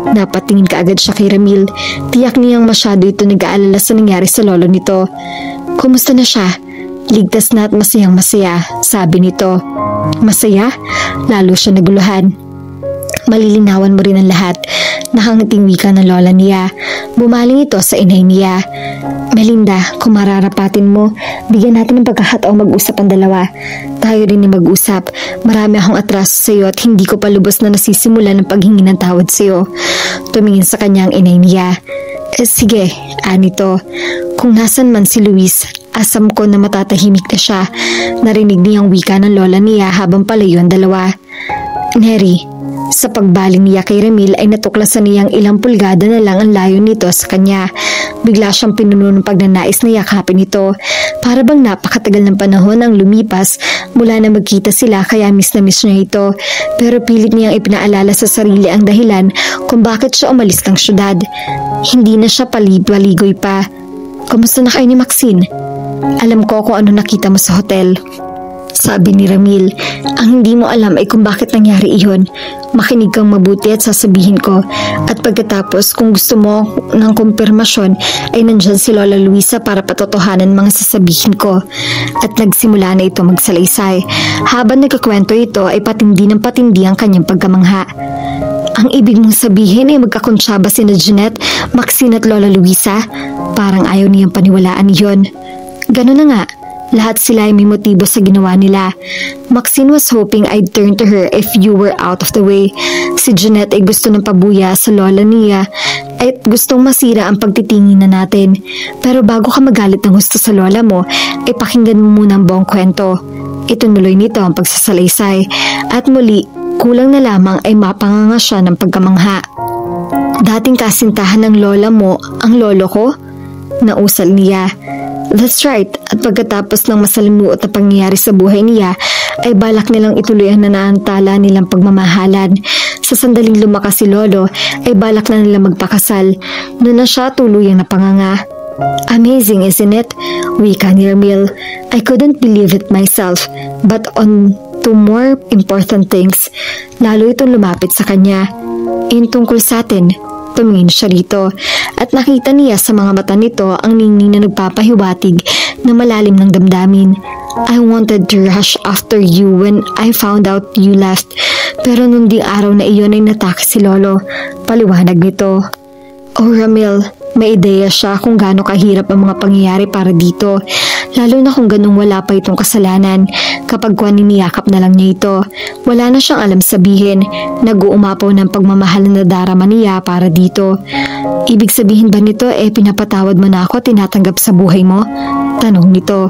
Napatingin kaagad siya kay Ramil. Tiyak niyang masyado ito nag-aalala sa nangyari sa lolo nito. "Kumusta na siya?" "Ligtas na at masayang masaya," sabi nito. "Masaya?" Lalo siya naguluhan. "Malilinawan mo rin ang lahat." Nakangating wika ng lola niya. Bumaling ito sa inay niya. "Melinda, kung mararapatin mo, bigyan natin ng pagkakataong mag-usap ang dalawa. Tayo rin ni mag-usap. Marami akong atraso sa iyo at hindi ko pa lubos na nasisimula ng paghingi ng tawad sa iyo." Tumingin sa kanya ang inay niya. Sige, anito. Kung nasan man si Luis, asam ko na matatahimik na siya." Narinig niyang wika ng lola niya habang palayo ang dalawa. "Neri." Sa pagbaling niya kay Ramil ay natuklasan niyang ilang pulgada na lang ang layo nito sa kanya. Bigla siyang pinuno ng pagnanais na yakapin ito. Para bang napakatagal ng panahon ang lumipas mula na magkita sila kaya miss na miss niya ito. Pero pilit niyang ipinaalala sa sarili ang dahilan kung bakit siya umalis ng syudad. Hindi na siya palibaligoy pa. "Kumusta na kayo ni Maxine? Alam ko kung ano nakita mo sa hotel." Sabi ni Ramil. "Ang hindi mo alam ay kung bakit nangyari iyon. Makinig kang mabuti at sasabihin ko. At pagkatapos kung gusto mo ng kumpirmasyon ay nandyan si Lola Luisa para patotohanan mga sasabihin ko." At nagsimula na ito magsalaysay. Habang nagkakwento ito ay patindi ng patindi ang kanyang pagkamangha. "Ang ibig mong sabihin ay magkakonsyaba sina Jeanette, Maxine at Lola Luisa?" Parang ayaw niyang paniwalaan iyon. "Ganun na nga. Lahat sila ay may motibo sa ginawa nila. Maxine was hoping I'd turn to her if you were out of the way. Si Jeanette ay gusto ng pabuya sa lola niya at gustong masira ang pagtitingin na natin. Pero bago ka magalit ng gusto sa lola mo, ay pakinggan mo muna ang buong kwento." Itunuloy nito ang pagsasalaysay at muli, kulang na lamang ay mapanganga siya ng pagkamangha. "Dating kasintahan ng lola mo, ang lolo ko?" Nausal niya. "That's right." At pagkatapos ng masalimuot na pangyayari sa buhay niya, ay balak nilang ituloy ang nanaantala nilang pagmamahalan. Sa sandaling lumakas si Lolo, ay balak na nilang magpakasal. Noon na siya tuluyang napanganga. "Amazing, isn't it?" Wika ni Ramil. "I couldn't believe it myself. But on to more important things." Lalo itong lumapit sa kanya. "In tungkol sa atin." Tumingin siya rito at nakita niya sa mga mata nito ang ningning na nagpapahiwatig na malalim ng damdamin. "I wanted to rush after you when I found out you left. Pero nung ding araw na iyon ay natake si Lolo." Paliwanag nito. "Oh Ramil, may ideya siya kung gaano kahirap ang mga pangyayari para dito. Lalo na kung ganung wala pa itong kasalanan. Kapag niniyakap na lang niya ito, wala na siyang alam sabihin. Nag-uumapaw ng pagmamahal na nadarama niya para dito. Ibig sabihin ba nito pinapatawad mo na ako at tinatanggap sa buhay mo?" Tanong nito.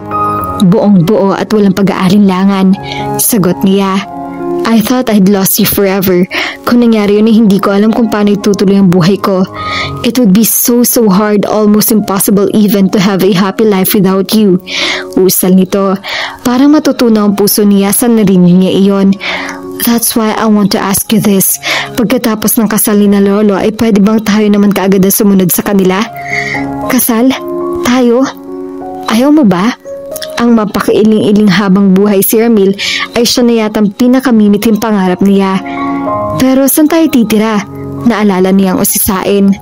Buong buo at walang pag-aalinlangan. Sagot niya. "I thought I'd lost you forever. Kung nangyari yun hindi ko alam kung paano itutuloy ang buhay ko. It would be so hard, almost impossible even to have a happy life without you." Usal nito. Parang matutunaw ang puso niya sa narinig niya iyon. "That's why I want to ask you this. Pagkatapos ng kasal ni na Lolo ay pwede bang tayo naman kaagad na sumunod sa kanila?" "Kasal? Tayo? Ayaw mo ba?" Ang mapakailing-iling habang buhay si Ramil ay siya na yatang pinakamimiting pangarap niya. "Pero saan tayo titira?" Naalala niyang usisain.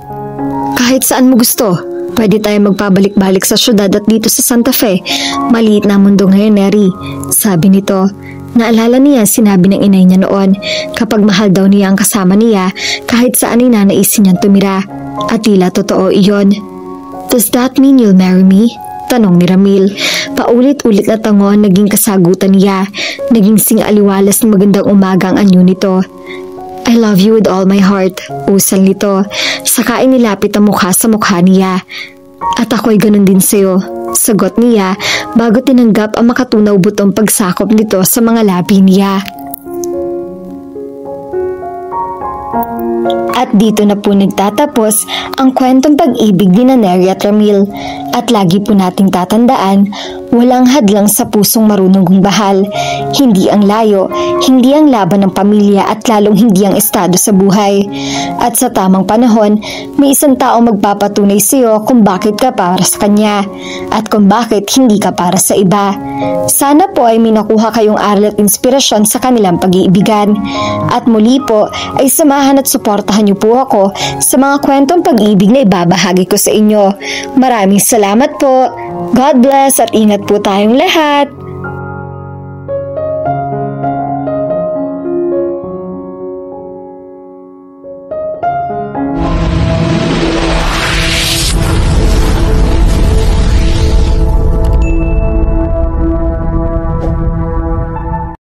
"Kahit saan mo gusto. Pwede tayo magpabalik-balik sa syudad at dito sa Santa Fe. Maliit na mundo ngayon, Neri." Sabi nito. Naalala niya sinabi ng inay niya noon, kapag mahal daw niya ang kasama niya, kahit saan ay nanaisin niyang tumira. At tila totoo iyon. "Does that mean you'll marry me?" Tanong ni Ramil. Paulit-ulit na tango ang naging kasagutan niya. Naging sing-aliwalas na magandang umaga ang anyo nito. "I love you with all my heart," usal nito. Saka ay nilapit ang mukha sa mukha niya. "At ako'y ganun din sa'yo," sagot niya bago tinanggap ang makatunaw butong pagsakop nito sa mga labi niya. At dito na po nagtatapos ang kwentong pag-ibig ni Neri at Ramil. At lagi po nating tatandaan, walang hadlang sa pusong marunong gumbahal. Hindi ang layo, hindi ang laban ng pamilya at lalong hindi ang estado sa buhay. At sa tamang panahon, may isang tao magpapatunay sa iyo kung bakit ka para sa kanya at kung bakit hindi ka para sa iba. Sana po ay may nakuha kayong aral at inspirasyon sa kanilang pag-iibigan. At muli po ay samahan at suportahan niyo po ako sa mga kwentong pag-ibig na ibabahagi ko sa inyo. Maraming salamat po. God bless at ingat po tayong lahat.